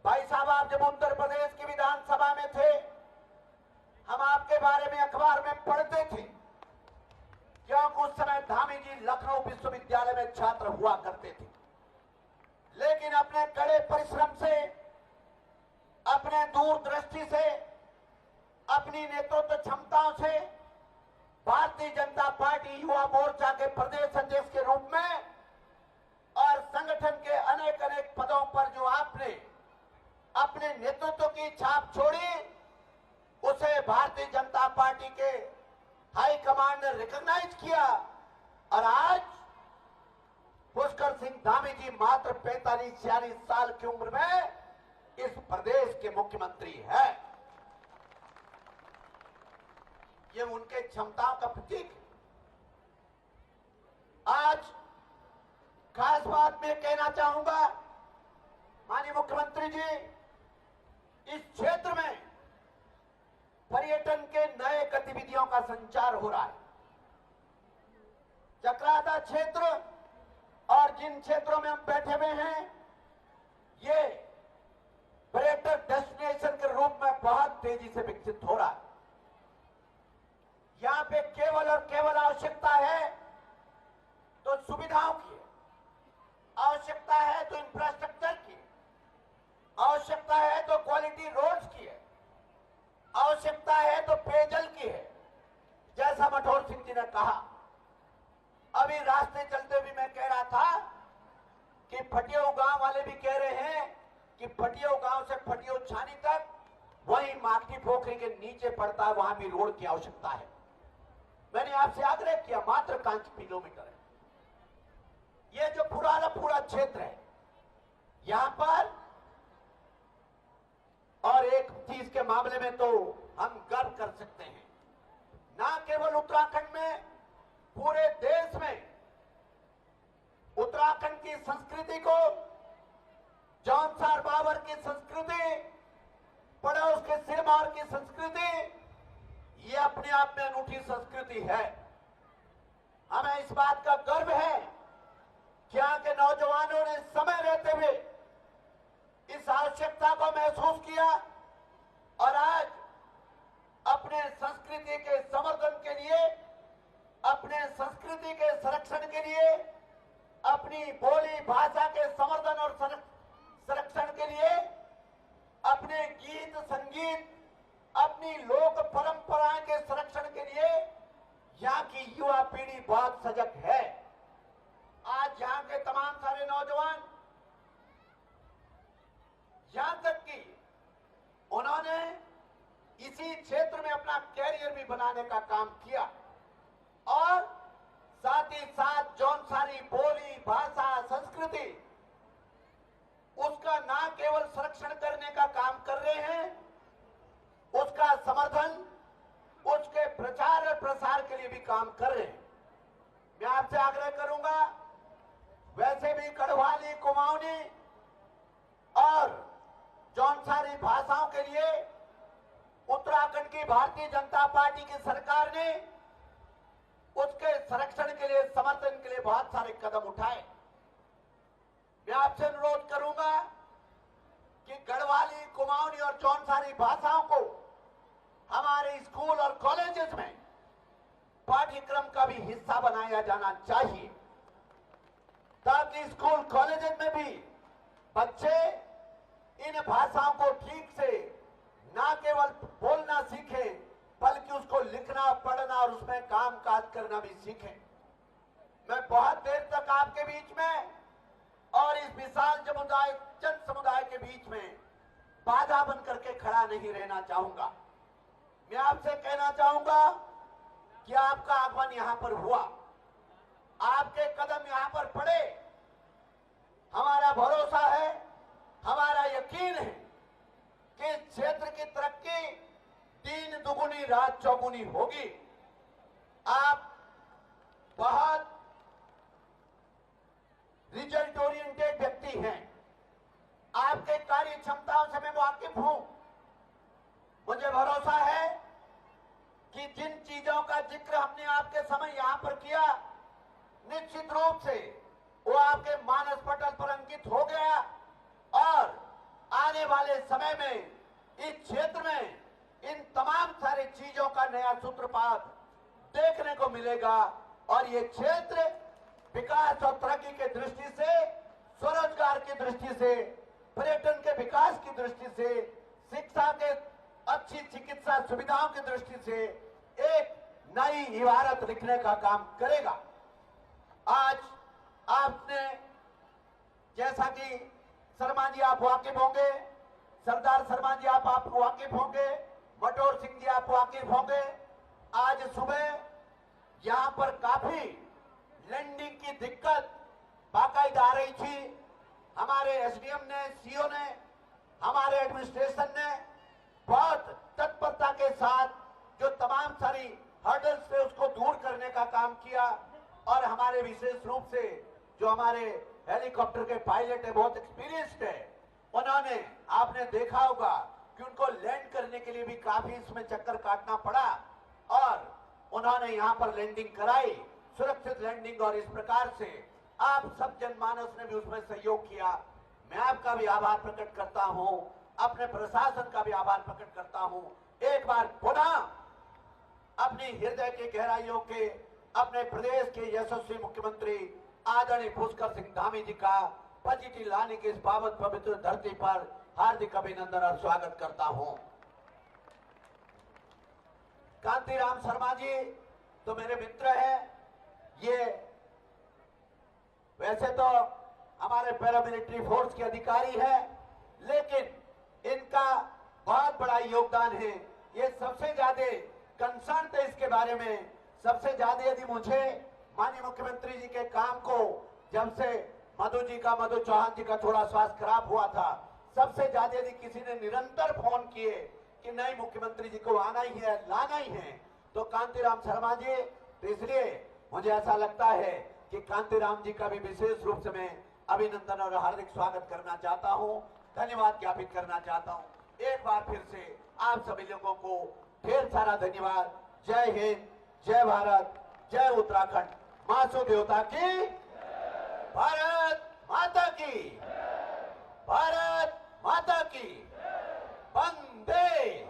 भाई साहब आप जब उत्तर प्रदेश की विधानसभा में थे, हम आपके बारे में अखबार में पढ़ते थे, क्योंकि उस समय धामी जी लखनऊ विश्वविद्यालय में छात्र हुआ करते थे। लेकिन अपने कड़े परिश्रम से, अपने दूरदृष्टि से, अपनी नेतृत्व क्षमताओं से भारतीय जनता पार्टी युवा मोर्चा के प्रदेश अध्यक्ष के रूप में और संगठन के अनेक अनेक पदों पर जो आपने अपने नेतृत्व की छाप छोड़ी, उसे भारतीय जनता पार्टी के हाईकमांड ने रिकॉग्नाइज किया। और आज पुष्कर सिंह धामी जी मात्र 45-46 साल की उम्र में इस प्रदेश के मुख्यमंत्री है। ये उनके क्षमताओं का प्रतीक है। आज खास बात मैं कहना चाहूंगा, माननीय मुख्यमंत्री जी, इस क्षेत्र में पर्यटन के नए गतिविधियों का संचार हो रहा है। चक्राता क्षेत्र और जिन क्षेत्रों में हम बैठे हुए हैं, ये पर्यटक डेस्टिनेशन के रूप में बहुत तेजी से विकसित हो रहा है। यहां पे केवल और केवल आवश्यकता है तो सुविधाओं की, आवश्यकता है तो इंफ्रास्ट्रक्चर की, आवश्यकता है तो क्वालिटी रोड्स की है, आवश्यकता है तो पेयजल की है। जैसा मठौर सिंह जी ने कहा, अभी रास्ते चलते हुए मैं कह रहा था कि फटियो गांव वाले भी कह रहे हैं कि फटियो गांव से फटियो छानी तक वही माकटी पोखरी के नीचे पड़ता है, वहां भी रोड की आवश्यकता है। मैंने आपसे आग्रह किया, मात्र 5 किलोमीटर है ये जो पूरा क्षेत्र है यहां पर। और एक चीज के मामले में तो हम गर्व कर सकते हैं, ना केवल उत्तराखंड में, पूरे देश में उत्तराखंड की संस्कृति को, जॉनसन बाबर की संस्कृति, पड़ोस के सिरमौर की संस्कृति, ये अपने आप में अनूठी संस्कृति है। हमें इस बात का गर्व है कि यहाँ के नौजवानों ने समय रहते हुए इस आवश्यकता को महसूस किया और आज अपने संस्कृति के संवर्धन के लिए अपनी बोली भाषा के संवर्धन और संरक्षण के लिए, अपने गीत संगीत, अपनी लोक परंपराएं के संरक्षण के लिए यहाँ की युवा पीढ़ी बहुत सजग है। आज यहाँ के तमाम सारे नौजवान, यहां तक कि उन्होंने इसी क्षेत्र में अपना कैरियर भी बनाने का काम किया और साथ ही साथ जौनसारी बोली भाषा संस्कृति उसका न केवल संरक्षण करने का काम कर रहे हैं, उसका समर्थन, उसके प्रचार और प्रसार के लिए भी काम कर रहे हैं। मैं आपसे आग्रह करूंगा, वैसे भी गढ़वाली, कुमाऊनी और जौनसारी भाषाओं के लिए उत्तराखंड की भारतीय जनता पार्टी की सरकार ने उसके संरक्षण के लिए, समर्थन के लिए बहुत सारे कदम उठाए। मैं आपसे अनुरोध करूंगा कि गढ़वाली, कुमाऊनी और जौनसारी भाषाओं को हमारे स्कूल और कॉलेजेस में पाठ्यक्रम का भी हिस्सा बनाया जाना चाहिए, ताकि स्कूल कॉलेजेस में भी बच्चे इन भाषाओं को ठीक से न केवल बोलना सीखें, बल्कि उसको लिखना, पढ़ना और उसमें काम काज करना भी सीखें। मैं बहुत देर तक आपके बीच में और इस विशाल जन समुदाय के बीच में बाधा बन करके खड़ा नहीं रहना चाहूंगा। मैं आपसे कहना चाहूंगा कि आपका आगमन यहां पर हुआ, आपके कदम यहां पर पड़े, हमारा भरोसा है, हमारा यकीन है कि इस क्षेत्र की तरक्की तीन दुगुनी रात चौगुनी होगी। आप बहुत रिजल्ट ओरिएंटेड व्यक्ति हैं, आपके कार्य क्षमताओं से मैं वाकिफ हूं। मुझे भरोसा है कि जिन चीजों का जिक्र हमने आपके समय यहां पर किया, निश्चित रूप से वो आपके मानस पटल पर अंकित हो गया और आने वाले समय में इस क्षेत्र में इन तमाम सारी चीजों का नया सूत्रपात देखने को मिलेगा और ये क्षेत्र विकास और तरक्की के दृष्टि से, स्वरोजगार की दृष्टि से, पर्यटन के विकास की दृष्टि से, शिक्षा के अच्छी चिकित्सा सुविधाओं की दृष्टि से एक नई इबारत लिखने का काम करेगा। आज आपने, जैसा कि शर्मा जी आप वाकिफ होंगे, सरदार शर्मा जी आप वाकिफ होंगे, बटोर सिंह जी आप वाकिफ होंगे, आज सुबह यहां पर काफी लैंडिंग की दिक्कत बाकायदा आ रही थी। हमारे एसडीएम ने, सीओ ने, हमारे एडमिनिस्ट्रेशन ने बहुत तत्परता के साथ जो तमाम सारी हर्डल्स थे उसको दूर करने का काम किया और हमारे विशेष रूप से जो हमारे हेलीकॉप्टर के पायलट है, बहुत एक्सपीरियंस्ड है, उन्होंने, आपने देखा होगा कि उनको लैंड करने के लिए भी काफी इसमें चक्कर काटना पड़ा और उन्होंने यहां पर लैंडिंग कराई, सुरक्षित लैंडिंग, और इस प्रकार से आप सब जनमानस ने भी उसमें सहयोग किया। मैं आपका भी आभार प्रकट करता हूं, अपने प्रशासन का भी आभार प्रकट करता हूं। एक बार पुनः अपनी हृदय की गहराइयों के अपने प्रदेश के यशस्वी मुख्यमंत्री आदरणीय पुष्कर सिंह धामी जी का पॉजिटिव लाने की इस पावन पवित्र धरती पर हार्दिक अभिनंदन और स्वागत करता हूं। कांतिराम शर्मा जी तो मेरे मित्र हैं, ये वैसे तो हमारे पैरामिलिट्री फोर्स के अधिकारी है, लेकिन इनका बहुत बड़ा योगदान है। ये सबसे ज्यादा कंसर्न थे इसके बारे में, सबसे ज्यादा यदि मुझे माननीय मुख्यमंत्री जी के काम को, जब से मधु चौहान जी का थोड़ा स्वास्थ्य खराब हुआ था, सबसे ज्यादा यदि किसी ने निरंतर फोन किए कि नहीं मुख्यमंत्री जी को आना ही है, लाना ही है, तो कांतिराम शर्मा जी। तो इसलिए मुझे ऐसा लगता है कि कांतिराम जी का भी विशेष रूप से मैं अभिनंदन और हार्दिक स्वागत करना चाहता हूं, धन्यवाद ज्ञापित करना चाहता हूं। एक बार फिर से आप सभी लोगों को ढेर सारा धन्यवाद। जय हिंद, जय भारत, जय उत्तराखंड, मासो देवता की, भारत माता की, भारत माता की, वंदे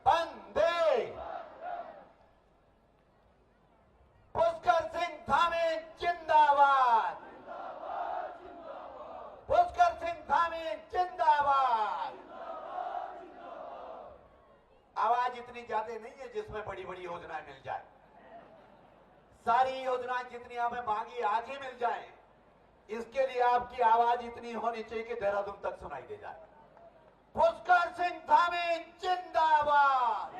वंदे। पुष्कर सिंह धामी जिंदाबाद। इतनी ज्यादा नहीं है जिसमें बड़ी बड़ी योजनाएं मिल जाए। सारी योजनाएं जितनी हमें मांगी आज ही मिल जाए, इसके लिए आपकी आवाज इतनी होनी चाहिए कि देहरादून तक सुनाई दे जाए। पुष्कर सिंह धामी जिंदाबाद,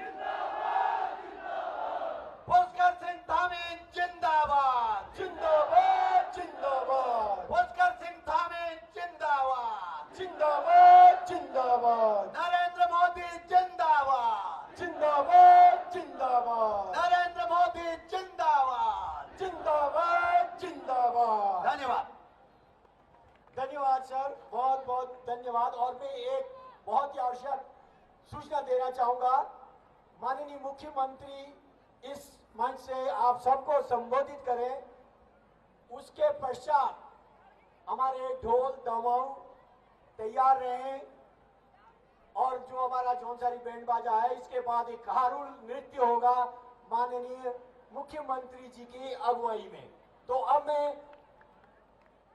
पुष्कर सिंह धामी जिंदाबाद, जिंदाबाद जिंदाबाद पुष्कर सिंह धामी जिंदाबाद, जिंदाबाद जिंदाबाद नरेंद्र मोदी जिंदाबाद, जिंदाबाद जिंदाबाद नरेंद्र मोदी जिंदाबाद। जिंदाबाद जिंदाबाद। धन्यवाद। धन्यवाद सर, बहुत बहुत धन्यवाद। और मैं एक बहुत ही आवश्यक सूचना देना चाहूंगा। माननीय मुख्यमंत्री इस मंच से आप सबको संबोधित करें, उसके पश्चात हमारे ढोल दमाऊ तैयार रहें और जो हमारा जौनसारी बैंड बाजा है, इसके बाद एक हारुल नृत्य होगा माननीय मुख्यमंत्री जी की अगुवाई में। तो अब मैं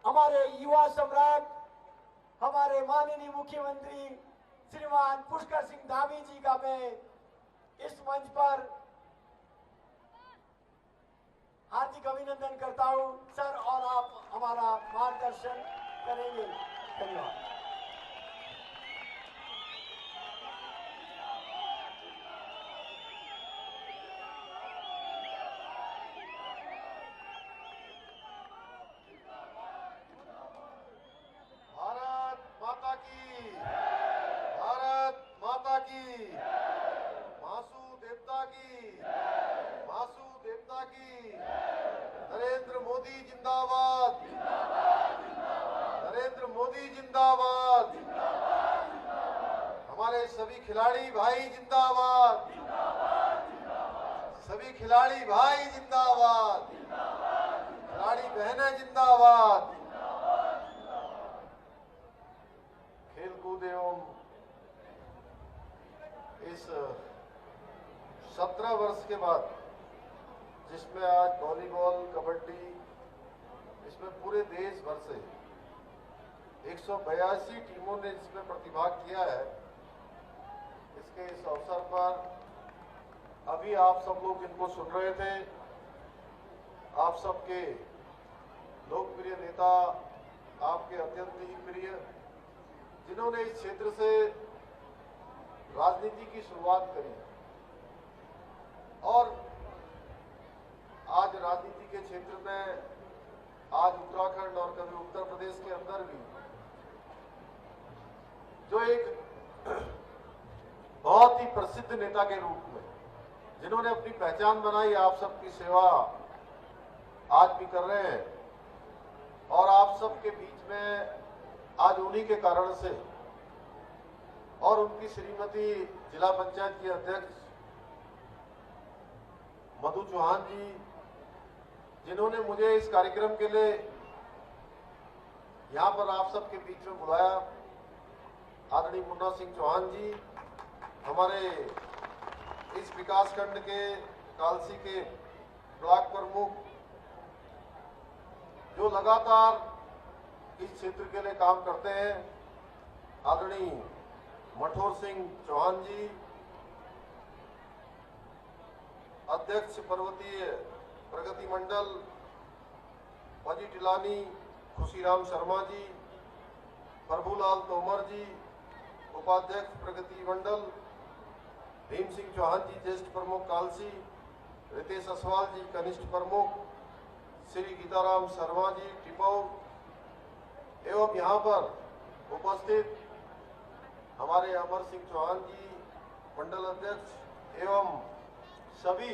हमारे युवा सम्राट, हमारे माननीय मुख्यमंत्री श्रीमान पुष्कर सिंह धामी जी का मैं इस मंच पर हार्दिक अभिनंदन करता हूं सर, और आप हमारा मार्गदर्शन करेंगे। धन्यवाद। भारत माता की, भारत माता की, मासू देवता की, मासू देवता की। नरेंद्र मोदी जिंदाबाद, नरेंद्र मोदी जिंदाबाद। हमारे सभी खिलाड़ी भाई जिंदाबाद, सभी खिलाड़ी भाई जिंदाबाद, खिलाड़ी बहनें जिंदाबाद। खेलकूद एवं इस 17 वर्ष के बाद, जिसमें आज वॉलीबॉल, कबड्डी, इसमें पूरे देश भर से 182 टीमों ने इसमें प्रतिभाग किया है। इसके इस अवसर पर अभी आप सब लोग जिनको सुन रहे थे, आप सबके लोकप्रिय नेता, आपके अत्यंत ही प्रिय, जिन्होंने इस क्षेत्र से राजनीति की शुरुआत करी और आज राजनीति के क्षेत्र में, आज उत्तराखंड और कभी उत्तर प्रदेश के अंदर भी जो एक बहुत ही प्रसिद्ध नेता के रूप में जिन्होंने अपनी पहचान बनाई, आप सबकी सेवा आज भी कर रहे हैं। और आप सबके बीच में आज उन्हीं के कारण से और उनकी श्रीमती जिला पंचायत की अध्यक्ष मधु चौहान जी, जिन्होंने मुझे इस कार्यक्रम के लिए यहां पर आप सबके बीच में बुलाया, आदरणीय मुन्ना सिंह चौहान जी, हमारे इस विकासखंड के कालसी के ब्लॉक प्रमुख, जो लगातार इस क्षेत्र के लिए काम करते हैं, आदरणीय मठोर सिंह चौहान जी, अध्यक्ष पर्वतीय प्रगति मंडल अजी टिलानी, खुशीराम शर्मा जी, प्रभुलाल तोमर जी, उपाध्यक्ष प्रगति मंडल भीम सिंह चौहान जी, ज्येष्ठ प्रमुख कालसी, रितेश असवाल जी, कनिष्ठ प्रमुख, श्री गीताराम शर्मा जी टिपाऊ, एवं यहाँ पर उपस्थित हमारे अमर सिंह चौहान जी, मंडल अध्यक्ष, एवं सभी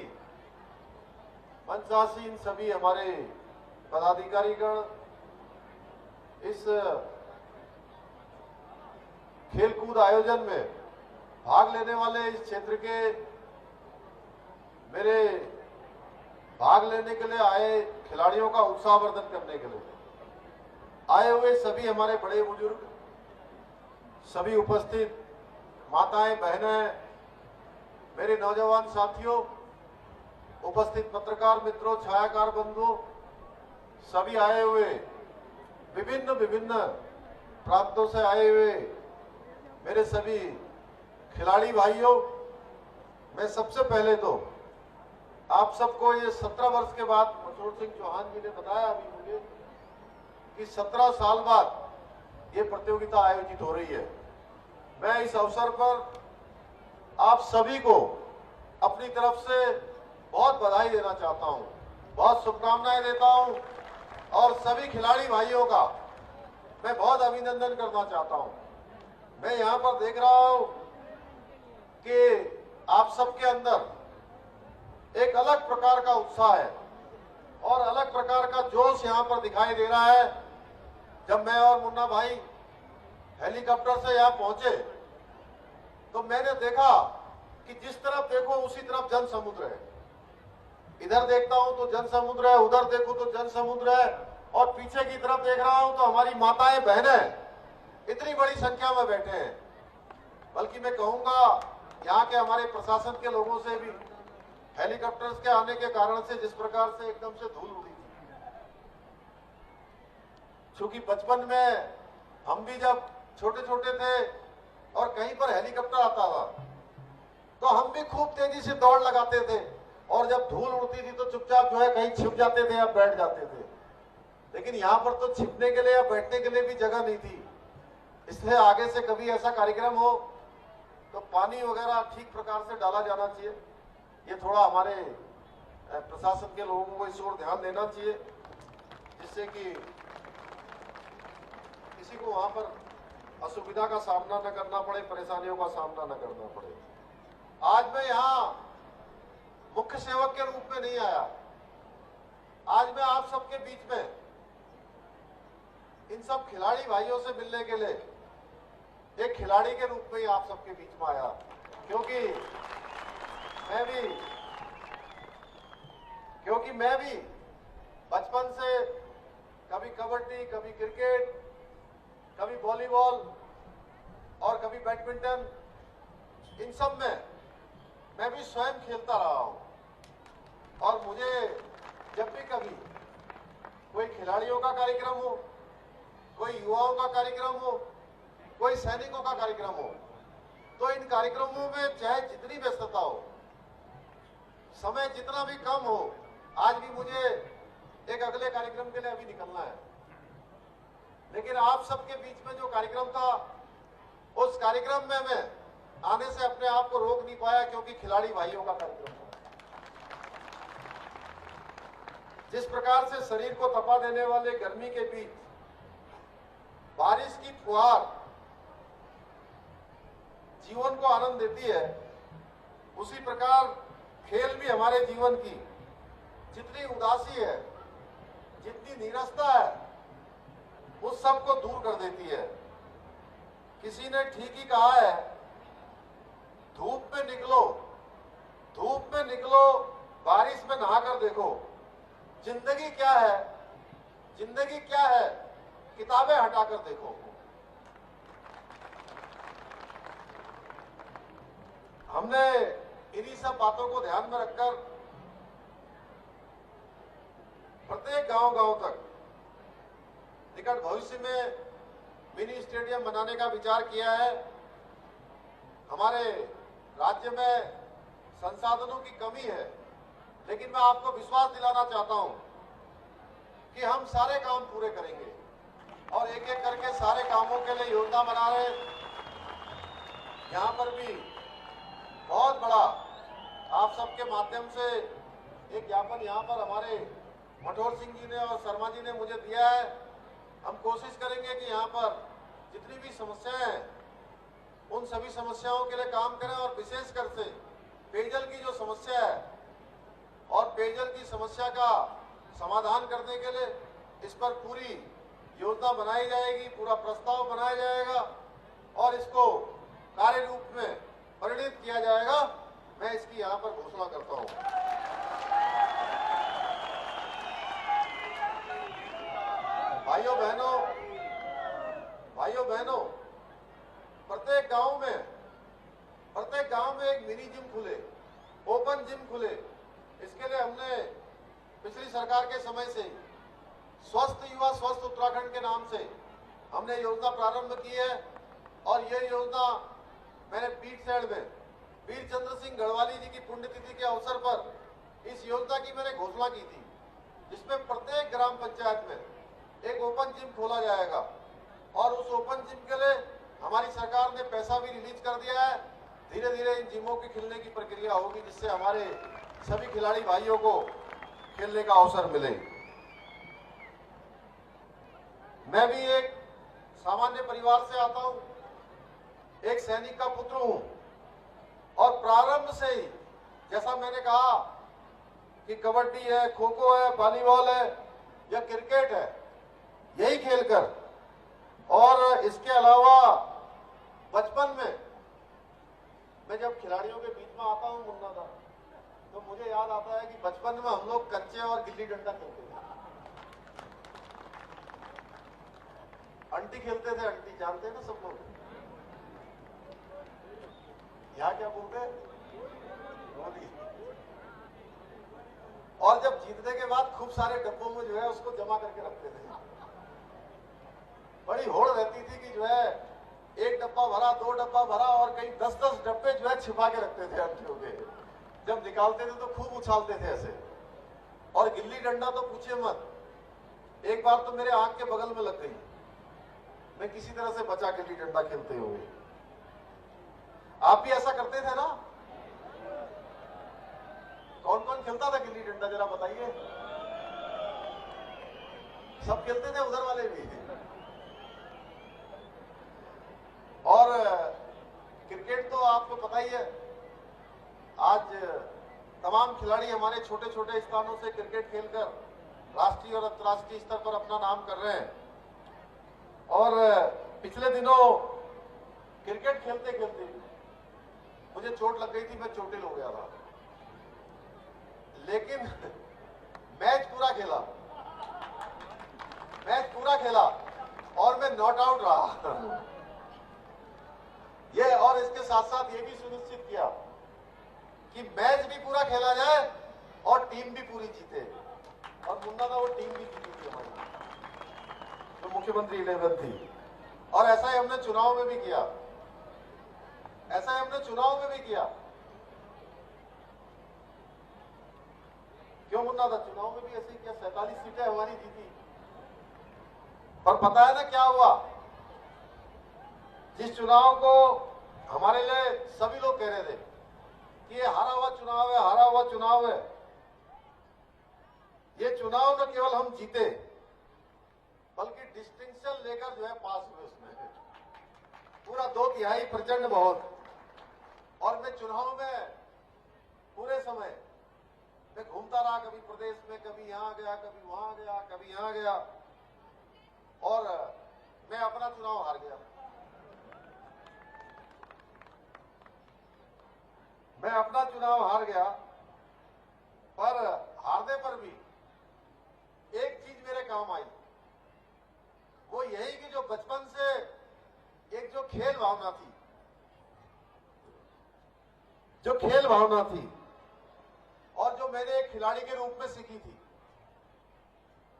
पंचासीन सभी हमारे पदाधिकारीगण, इस खेलकूद आयोजन में भाग लेने वाले, इस क्षेत्र के मेरे भाग लेने के लिए आए खिलाड़ियों का उत्साहवर्धन करने के लिए आए हुए सभी हमारे बड़े बुजुर्ग, सभी उपस्थित माताएं, बहनें, मेरे नौजवान साथियों, उपस्थित पत्रकार मित्रों, छायाकार बंधु, सभी आए हुए, विभिन्न विभिन्न प्रांतों से आए हुए मेरे सभी खिलाड़ी भाइयों, मैं सबसे पहले तो आप सबको ये 17 वर्ष के बाद मनोहर सिंह चौहान जी ने बताया अभी मुझे कि 17 साल बाद ये प्रतियोगिता आयोजित हो रही है। मैं इस अवसर पर आप सभी को अपनी तरफ से बहुत बधाई देना चाहता हूं, बहुत शुभकामनाएं देता हूं और सभी खिलाड़ी भाइयों का मैं बहुत अभिनंदन करना चाहता हूं। मैं यहां पर देख रहा हूं कि आप सबके अंदर एक अलग प्रकार का उत्साह है और अलग प्रकार का जोश यहां पर दिखाई दे रहा है। जब मैं और मुन्ना भाई हेलीकॉप्टर से यहां पहुंचे तो मैंने देखा कि जिस तरफ देखो उसी तरफ जन समुद्र है। इधर देखता हूं तो जन समुद्र है, उधर देखूं तो जन समुद्र है और पीछे की तरफ देख रहा हूं तो हमारी माताएं बहनें इतनी बड़ी संख्या में बैठे हैं। बल्कि मैं कहूंगा यहाँ के हमारे प्रशासन के लोगों से भी हेलीकॉप्टर्स के आने के कारण से जिस प्रकार से एकदम से धूल उड़ी थी, क्योंकि बचपन में हम भी जब छोटे छोटे थे और कहीं पर हेलीकॉप्टर आता था तो हम भी खूब तेजी से दौड़ लगाते थे और जब धूल उड़ती थी तो चुपचाप जो है कहीं छिप जाते थे या बैठ जाते थे। लेकिन यहाँ पर तो छिपने के लिए या बैठने के लिए भी जगह नहीं थी। इसलिए आगे से कभी ऐसा कार्यक्रम हो तो पानी वगैरह ठीक प्रकार से डाला जाना चाहिए। ये थोड़ा हमारे प्रशासन के लोगों को इस ओर ध्यान देना चाहिए जिससे कि किसी को वहां पर असुविधा का सामना न करना पड़े, परेशानियों का सामना न करना पड़े। आज मैं यहाँ मुख्य सेवक के रूप में नहीं आया। आज मैं आप सबके बीच में इन सब खिलाड़ी भाइयों से मिलने के लिए एक खिलाड़ी के रूप में ही आप सबके बीच में आया, क्योंकि मैं भी बचपन से कभी कबड्डी, कभी क्रिकेट, कभी वॉलीबॉल और कभी बैडमिंटन, इन सब में मैं भी स्वयं खेलता रहा हूं। और मुझे जब भी कभी कोई खिलाड़ियों का कार्यक्रम हो, कोई युवाओं का कार्यक्रम हो, कोई सैनिकों का कार्यक्रम हो, तो इन कार्यक्रमों में चाहे जितनी व्यस्तता हो, समय जितना भी कम हो, आज भी मुझे एक अगले कार्यक्रम के लिए अभी निकलना है। लेकिन आप सबके बीच में जो कार्यक्रम था उस कार्यक्रम में मैं आने से अपने आप को रोक नहीं पाया, क्योंकि खिलाड़ी भाइयों का कार्यक्रम था। जिस प्रकार से शरीर को तपा देने वाले गर्मी के बीच बारिश की फुहार जीवन को आनंद देती है, उसी प्रकार खेल भी हमारे जीवन की जितनी उदासी है, जितनी नीरसता है, उस सब को दूर कर देती है। किसी ने ठीक ही कहा है, धूप में निकलो, बारिश में नहाकर देखो। जिंदगी क्या है, किताबें हटाकर देखो। हमने इन्हीं सब बातों को ध्यान में रखकर प्रत्येक गांव तक निकट भविष्य में मिनी स्टेडियम बनाने का विचार किया है। हमारे राज्य में संसाधनों की कमी है, लेकिन मैं आपको विश्वास दिलाना चाहता हूं कि हम सारे काम पूरे करेंगे और एक एक करके सारे कामों के लिए योजना बना रहे हैं। यहां पर भी बहुत बड़ा आप सबके माध्यम से एक ज्ञापन यहां पर हमारे मनोहर सिंह जी ने और शर्मा जी ने मुझे दिया है। हम कोशिश करेंगे कि यहां पर जितनी भी समस्याएं हैं उन सभी समस्याओं के लिए काम करें और विशेषकर से पेयजल की जो समस्या है और पेयजल की समस्या का समाधान करने के लिए इस पर पूरी योजना बनाई जाएगी, पूरा प्रस्ताव बनाया जाएगा और इसको कार्य रूप में परिणित किया जाएगा। मैं इसकी यहां पर घोषणा करता हूं। भाइयों बहनों, प्रत्येक गांव में एक मिनी जिम खुले, ओपन जिम खुले। इसके लिए हमने पिछली सरकार के समय से स्वस्थ युवा स्वस्थ उत्तराखंड के नाम से हमने योजना प्रारंभ की है और ये योजना मैंने पीठ साइड में वीरचंद्र सिंह गढ़वाली जी की पुण्यतिथि के अवसर पर इस योजना की मैंने घोषणा की थी, जिसमें प्रत्येक ग्राम पंचायत में एक ओपन जिम खोला जाएगा और उस ओपन जिम के लिए हमारी सरकार ने पैसा भी रिलीज कर दिया है। धीरे धीरे इन जिमों की खिलने की प्रक्रिया होगी, जिससे हमारे सभी खिलाड़ी भाइयों को खेलने का अवसर मिले। मैं भी एक सामान्य परिवार से आता हूं, एक सैनिक का पुत्र हूं और प्रारंभ से ही जैसा मैंने कहा कि कबड्डी है, खो खो है, वॉलीबॉल है या क्रिकेट है, यही खेलकर और इसके अलावा बचपन में मैं जब खिलाड़ियों के बीच में आता हूं मुन्ना दा, तो मुझे याद आता है कि बचपन में हम लोग कंचे और गिल्ली डंडा खेलते थे। अंटी खेलते थे, अंटी जानते हैं ना सब लोग, यहाँ क्या बोलते हैं, और जब जीतने के बाद खूब सारे डब्बों में जो है उसको जमा करके रखते थे। बड़ी होड़ रहती थी कि जो है एक डब्बा भरा, दो डब्बा भरा और कई 10-10 डब्बे जो है छिपा के रखते थे अंटियों के। जब निकालते थे तो खूब उछालते थे ऐसे। और गिल्ली डंडा तो पूछिए मत, एक बार तो मेरे आंख के बगल में लग गई, मैं किसी तरह से बचा गिल्ली डंडा खेलते हुए। आप भी ऐसा करते थे ना? कौन कौन खेलता था गिल्ली डंडा जरा बताइए। सब खेलते थे, उधर वाले भी। और क्रिकेट तो आपको पता ही है, आज तमाम खिलाड़ी हमारे छोटे छोटे स्थानों से क्रिकेट खेलकर राष्ट्रीय और अंतर्राष्ट्रीय स्तर पर अपना नाम कर रहे हैं। और पिछले दिनों क्रिकेट खेलते खेलते मुझे चोट लग गई थी, मैं चोटिल हो गया था, लेकिन मैच पूरा खेला और मैं नॉट आउट रहा। ये और इसके साथ साथ ये भी सुनिश्चित किया कि मैच भी पूरा खेला जाए और टीम भी पूरी जीते। और मुन्ना था वो टीम भी जीती थी हमारी, जो मुख्यमंत्री 11 थी। और ऐसा ही हमने चुनाव में भी किया, क्यों मुन्ना था? चुनाव में भी ऐसे ही किया, 47 सीटें हमारी जीती। पर पता है ना क्या हुआ? जिस चुनाव को हमारे लिए सभी लोग कह रहे थे कि ये हारा हुआ चुनाव है, ये चुनाव न केवल हम जीते बल्कि डिस्टिंक्शन लेकर जो है पास हुए उसमें पूरा 2/3 प्रचंड बहुत। और मैं चुनाव में पूरे समय मैं घूमता रहा, कभी प्रदेश में, कभी यहां गया, कभी वहां गया, कभी यहां गया, और मैं अपना चुनाव हार गया। पर हारने पर भी एक चीज मेरे काम आई, वो यही कि जो बचपन से एक जो खेल भावना थी और जो मैंने एक खिलाड़ी के रूप में सीखी थी,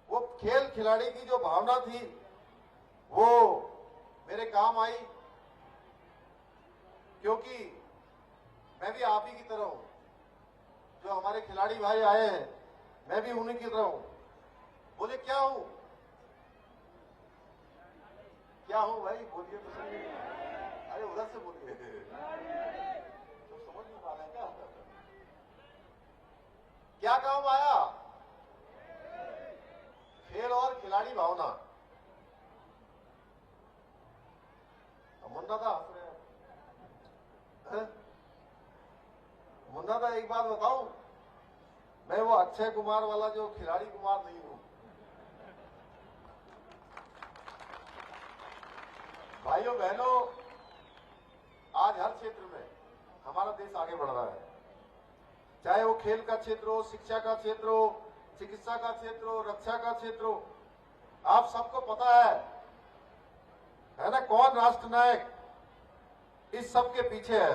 वो खिलाड़ी की जो भावना थी वो मेरे काम आई। क्योंकि मैं भी आप ही की तरह हूं, जो हमारे खिलाड़ी भाई आए हैं, मैं भी उन्हीं की तरह हूं। बोले क्या हूं भाई, बोलिए तो सही। अरे उधर से बोलिए, तो समझ नहीं पा रहे हैं क्या काम आया? खेल और खिलाड़ी भावना। मुन्ना था हंस रहे हैं। मुन्ना था, एक बात बताऊं, मैं वो अक्षय कुमार वाला जो खिलाड़ी कुमार नहीं हूं। भाइयों बहनों, आज हर क्षेत्र में हमारा देश आगे बढ़ रहा है, चाहे वो खेल का क्षेत्र हो, शिक्षा का क्षेत्र हो, चिकित्सा का क्षेत्र हो, रक्षा का क्षेत्र हो। आप सबको पता है ना, कौन राष्ट्र नायक इस सब के पीछे है,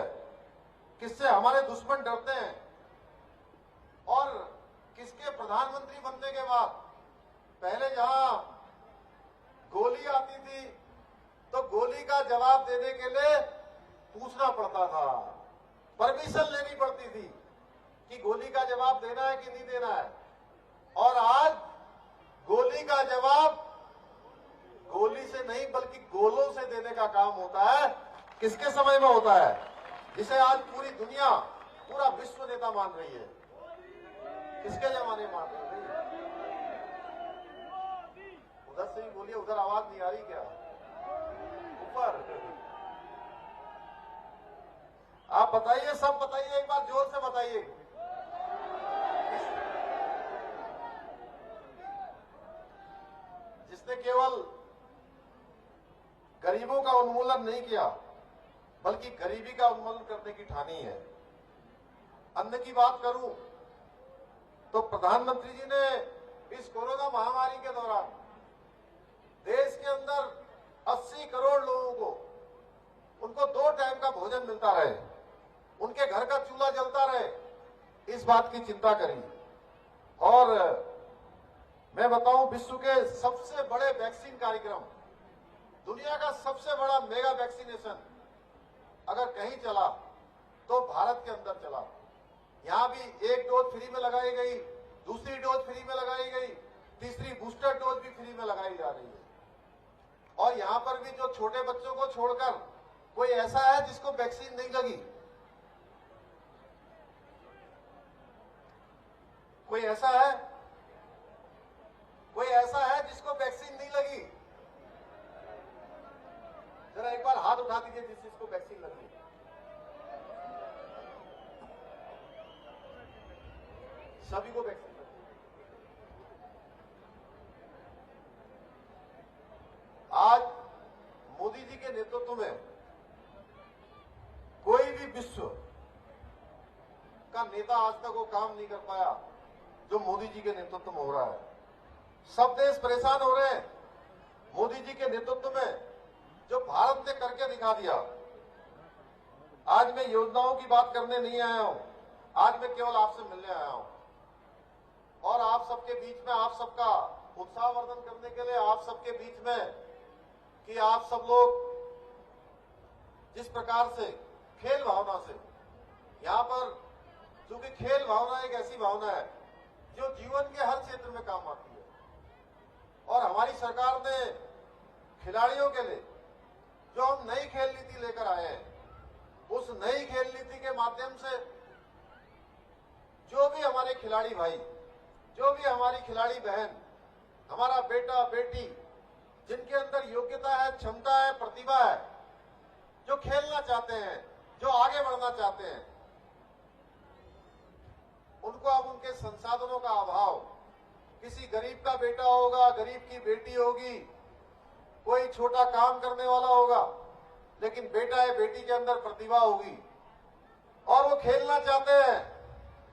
किससे हमारे दुश्मन डरते हैं और किसके प्रधानमंत्री बनने के बाद पहले जहां गोली आती थी तो गोली का जवाब देने के लिए पूछना पड़ता था परमिशन लेनी पड़ती थी कि गोली का जवाब देना है कि नहीं देना है। और आज गोली का जवाब गोली से नहीं बल्कि गोलों से देने का काम होता है। किसके समय में होता है? जिसे आज पूरी दुनिया, पूरा विश्व नेता मान रही है। किसके जमाने मान रही है? उधर से ही बोलिए, उधर आवाज नहीं आ रही क्या? ऊपर आप बताइए, सब बताइए, एक बार जोर से बताइए। जिसने केवल गरीबों का उन्मूलन नहीं किया बल्कि गरीबी का उन्मूलन करने की ठानी है। अन्न की बात करूं तो प्रधानमंत्री जी ने इस कोरोना महामारी के दौरान देश के अंदर 80 करोड़ लोगों को उनको 2 टाइम का भोजन मिलता रहे, उनके घर का चूल्हा जलता रहे, इस बात की चिंता करी। और मैं बताऊं, विश्व के सबसे बड़े वैक्सीन कार्यक्रम, दुनिया का सबसे बड़ा मेगा वैक्सीनेशन अगर कहीं चला तो भारत के अंदर चला। यहां भी 1 डोज फ्री में लगाई गई, दूसरी डोज फ्री में लगाई गई, तीसरी बूस्टर डोज भी फ्री में लगाई जा रही है। और यहां पर भी जो छोटे बच्चों को छोड़कर कोई ऐसा है जिसको वैक्सीन नहीं लगी? कोई ऐसा है? कोई ऐसा है जिसको वैक्सीन नहीं लगी? जरा एक बार हाथ उठा दीजिए जिसको वैक्सीन लगी। सभी को वैक्सीन लगी। आज मोदी जी के नेतृत्व में कोई भी विश्व का नेता आज तक वो काम नहीं कर पाया जो मोदी जी के नेतृत्व में हो रहा है। सब देश परेशान हो रहे हैं। मोदी जी के नेतृत्व में जो भारत ने करके दिखा दिया। आज मैं योजनाओं की बात करने नहीं आया हूं, आज मैं केवल आपसे मिलने आया हूं और आप सबके बीच में, आप सबका उत्साहवर्धन करने के लिए, आप सबके बीच में कि आप सब लोग जिस प्रकार से खेल भावना से यहां पर, क्योंकि खेल भावना एक ऐसी भावना है जो जीवन के हर क्षेत्र में काम आती है। और हमारी सरकार ने खिलाड़ियों के लिए जो हम नई खेल नीति लेकर आए हैं, उस नई खेल नीति के माध्यम से जो भी हमारे खिलाड़ी भाई, जो भी हमारी खिलाड़ी बहन, हमारा बेटा बेटी, जिनके अंदर योग्यता है, क्षमता है, प्रतिभा है, जो खेलना चाहते हैं, जो आगे बढ़ना चाहते हैं, उनको अब उनके संसाधनों का अभाव, किसी गरीब का बेटा होगा, गरीब की बेटी होगी, कोई छोटा काम करने वाला होगा, लेकिन बेटा या बेटी के अंदर प्रतिभा होगी और वो खेलना चाहते हैं,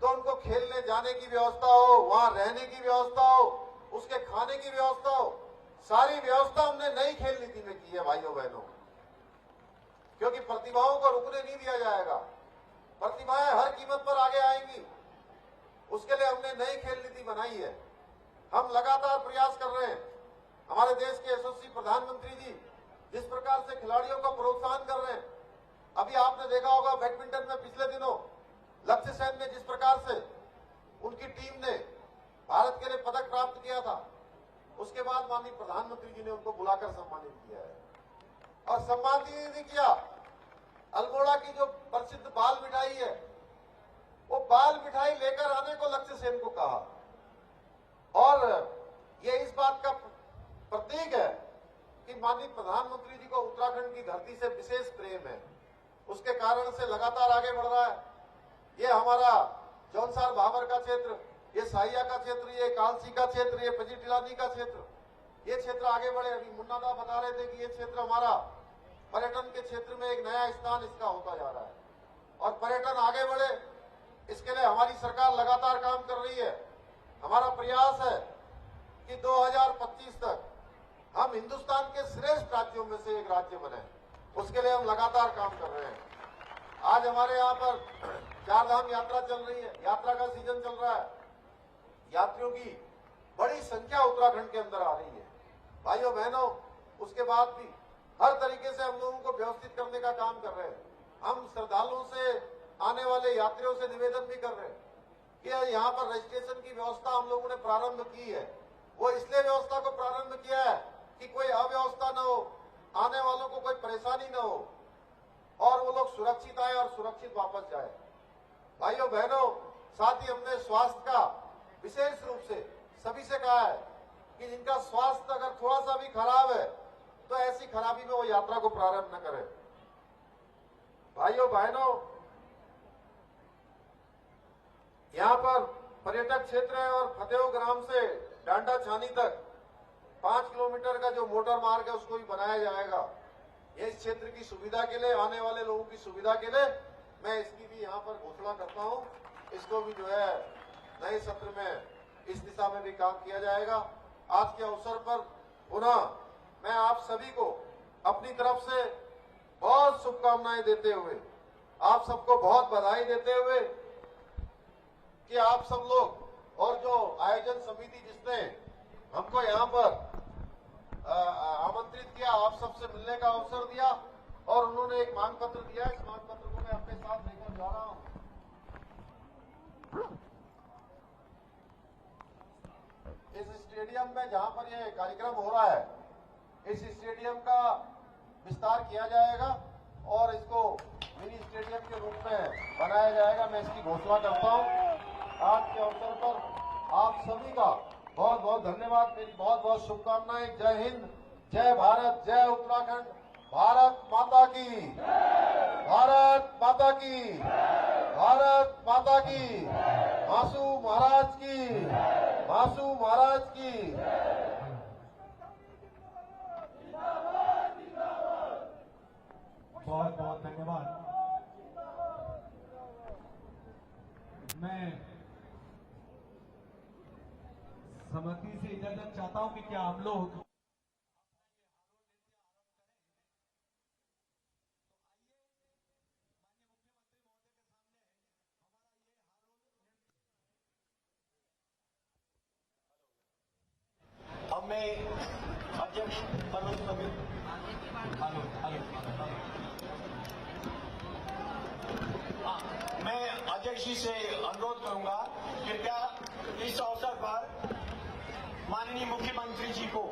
तो उनको खेलने जाने की व्यवस्था हो, वहां रहने की व्यवस्था हो, उसके खाने की व्यवस्था हो, सारी व्यवस्था हमने नई खेल नीति में की है भाइयों बहनों। क्योंकि प्रतिभाओं को रुकने नहीं दिया जाएगा, प्रतिभाएं हर कीमत पर आगे आएंगी, उसके लिए हमने नई खेल नीति बनाई है। हम लगातार प्रयास कर रहे हैं। हमारे देश के यशस्वी प्रधानमंत्री जी जिस प्रकार से खिलाड़ियों को प्रोत्साहन कर रहे हैं, अभी आपने देखा होगा बैडमिंटन में पिछले दिनों लक्ष्य सेन ने जिस प्रकार से उनकी टीम ने भारत के लिए पदक प्राप्त किया था, उसके बाद माननीय प्रधानमंत्री जी ने उनको बुलाकर सम्मानित किया है। और सम्मान ही नहीं किया, अल्मोड़ा की जो प्रसिद्ध बाल मिठाई है, वो बाल मिठाई लेकर आने को लक्ष्य सेन को कहा। और ये इस बात का प्रतीक है कि माननीय प्रधानमंत्री जी को उत्तराखंड की धरती से विशेष प्रेम है, उसके कारण से लगातार आगे बढ़ रहा है। ये हमारा जौनसार भाबर का क्षेत्र, ये साहिया का क्षेत्र, ये कालसी का क्षेत्र, ये पजीटिलानी का क्षेत्र, ये क्षेत्र आगे बढ़े। अभी मुन्ना दा बता रहे थे कि ये क्षेत्र हमारा पर्यटन के क्षेत्र में एक नया स्थान इसका होता जा रहा है और पर्यटन आगे बढ़े, इसके लिए हमारी सरकार लगातार काम कर रही है। हमारा प्रयास है कि 2025 तक हम हिंदुस्तान के श्रेष्ठ राज्यों में से एक राज्य बने, उसके लिए हम लगातार काम कर रहे हैं। आज हमारे यहाँ पर 4 धाम यात्रा चल रही है, यात्रा का सीजन चल रहा है, यात्रियों की बड़ी संख्या उत्तराखंड के अंदर आ रही है भाइयों बहनों। उसके बाद भी हर तरीके से हम लोगों को व्यवस्थित करने का काम कर रहे हैं। हम श्रद्धालुओं से आने वाले यात्रियों से निवेदन भी कर रहे हैं कि यहाँ पर रजिस्ट्रेशन की व्यवस्था हम लोगों ने प्रारंभ की है। वो इसलिए व्यवस्था को प्रारंभ किया है कि कोई अव्यवस्था न हो, आने वालों को कोई परेशानी न हो और वो लोग सुरक्षित आए और सुरक्षित वापस जाए। भाइयों बहनों, साथ ही हमने स्वास्थ्य का विशेष रूप से सभी से कहा है कि जिनका स्वास्थ्य अगर थोड़ा सा भी खराब है तो ऐसी खराबी में वो यात्रा को प्रारंभ न करें। भाइयों बहनों, यहाँ पर पर्यटक क्षेत्र है और फतेहग्राम से डांडा छानी तक 5 किलोमीटर का जो मोटर मार्ग है उसको भी बनाया जाएगा। ये इस क्षेत्र की सुविधा के लिए, आने वाले लोगों की सुविधा के लिए मैं इसकी भी यहाँ पर घोषणा करता हूँ। इसको भी जो है नए सत्र में इस दिशा में भी काम किया जाएगा। आज के अवसर पर पुनः मैं आप सभी को अपनी तरफ से बहुत शुभकामनाएं देते हुए, आप सबको बहुत बधाई देते हुए कि आप सब लोग और जो आयोजन समिति जिसने हमको यहाँ पर आमंत्रित किया, आप सबसे मिलने का अवसर दिया और उन्होंने एक मांग पत्र दिया। इस मांग पत्र को मैं अपने साथ लेकर जा रहा हूँ। इस स्टेडियम में जहां पर यह कार्यक्रम हो रहा है, इस स्टेडियम का विस्तार किया जाएगा और इसको मिनी स्टेडियम के रूप में बनाया जाएगा। मैं इसकी घोषणा करता हूं। आज के अवसर पर आप सभी का बहुत बहुत धन्यवाद, मेरी बहुत बहुत शुभकामनाएं। जय हिंद, जय भारत, जय उत्तराखंड। भारत माता की, भारत माता की, भारत माता की, मासू महाराज की, मासू महाराज की। बहुत बहुत धन्यवाद। मैं समिति से इजाजत चाहता हूं कि क्या हम लोग अब मैं अध्यक्ष मैं अध्यक्ष जी से अनुरोध करूंगा, कृपया इस अवसर पर माननीय मुख्यमंत्री जी को,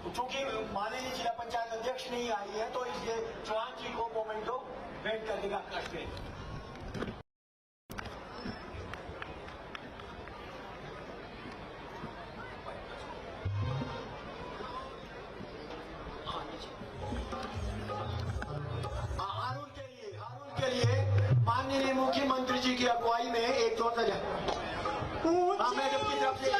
चूंकि माननीय जिला पंचायत अध्यक्ष नहीं आई है तो इसलिए चौहान जी को मोमेंटो वेट करने का कष्ट है। माननीय मुख्यमंत्री जी की अगुवाई में एक जोर से मैडम की तरफ से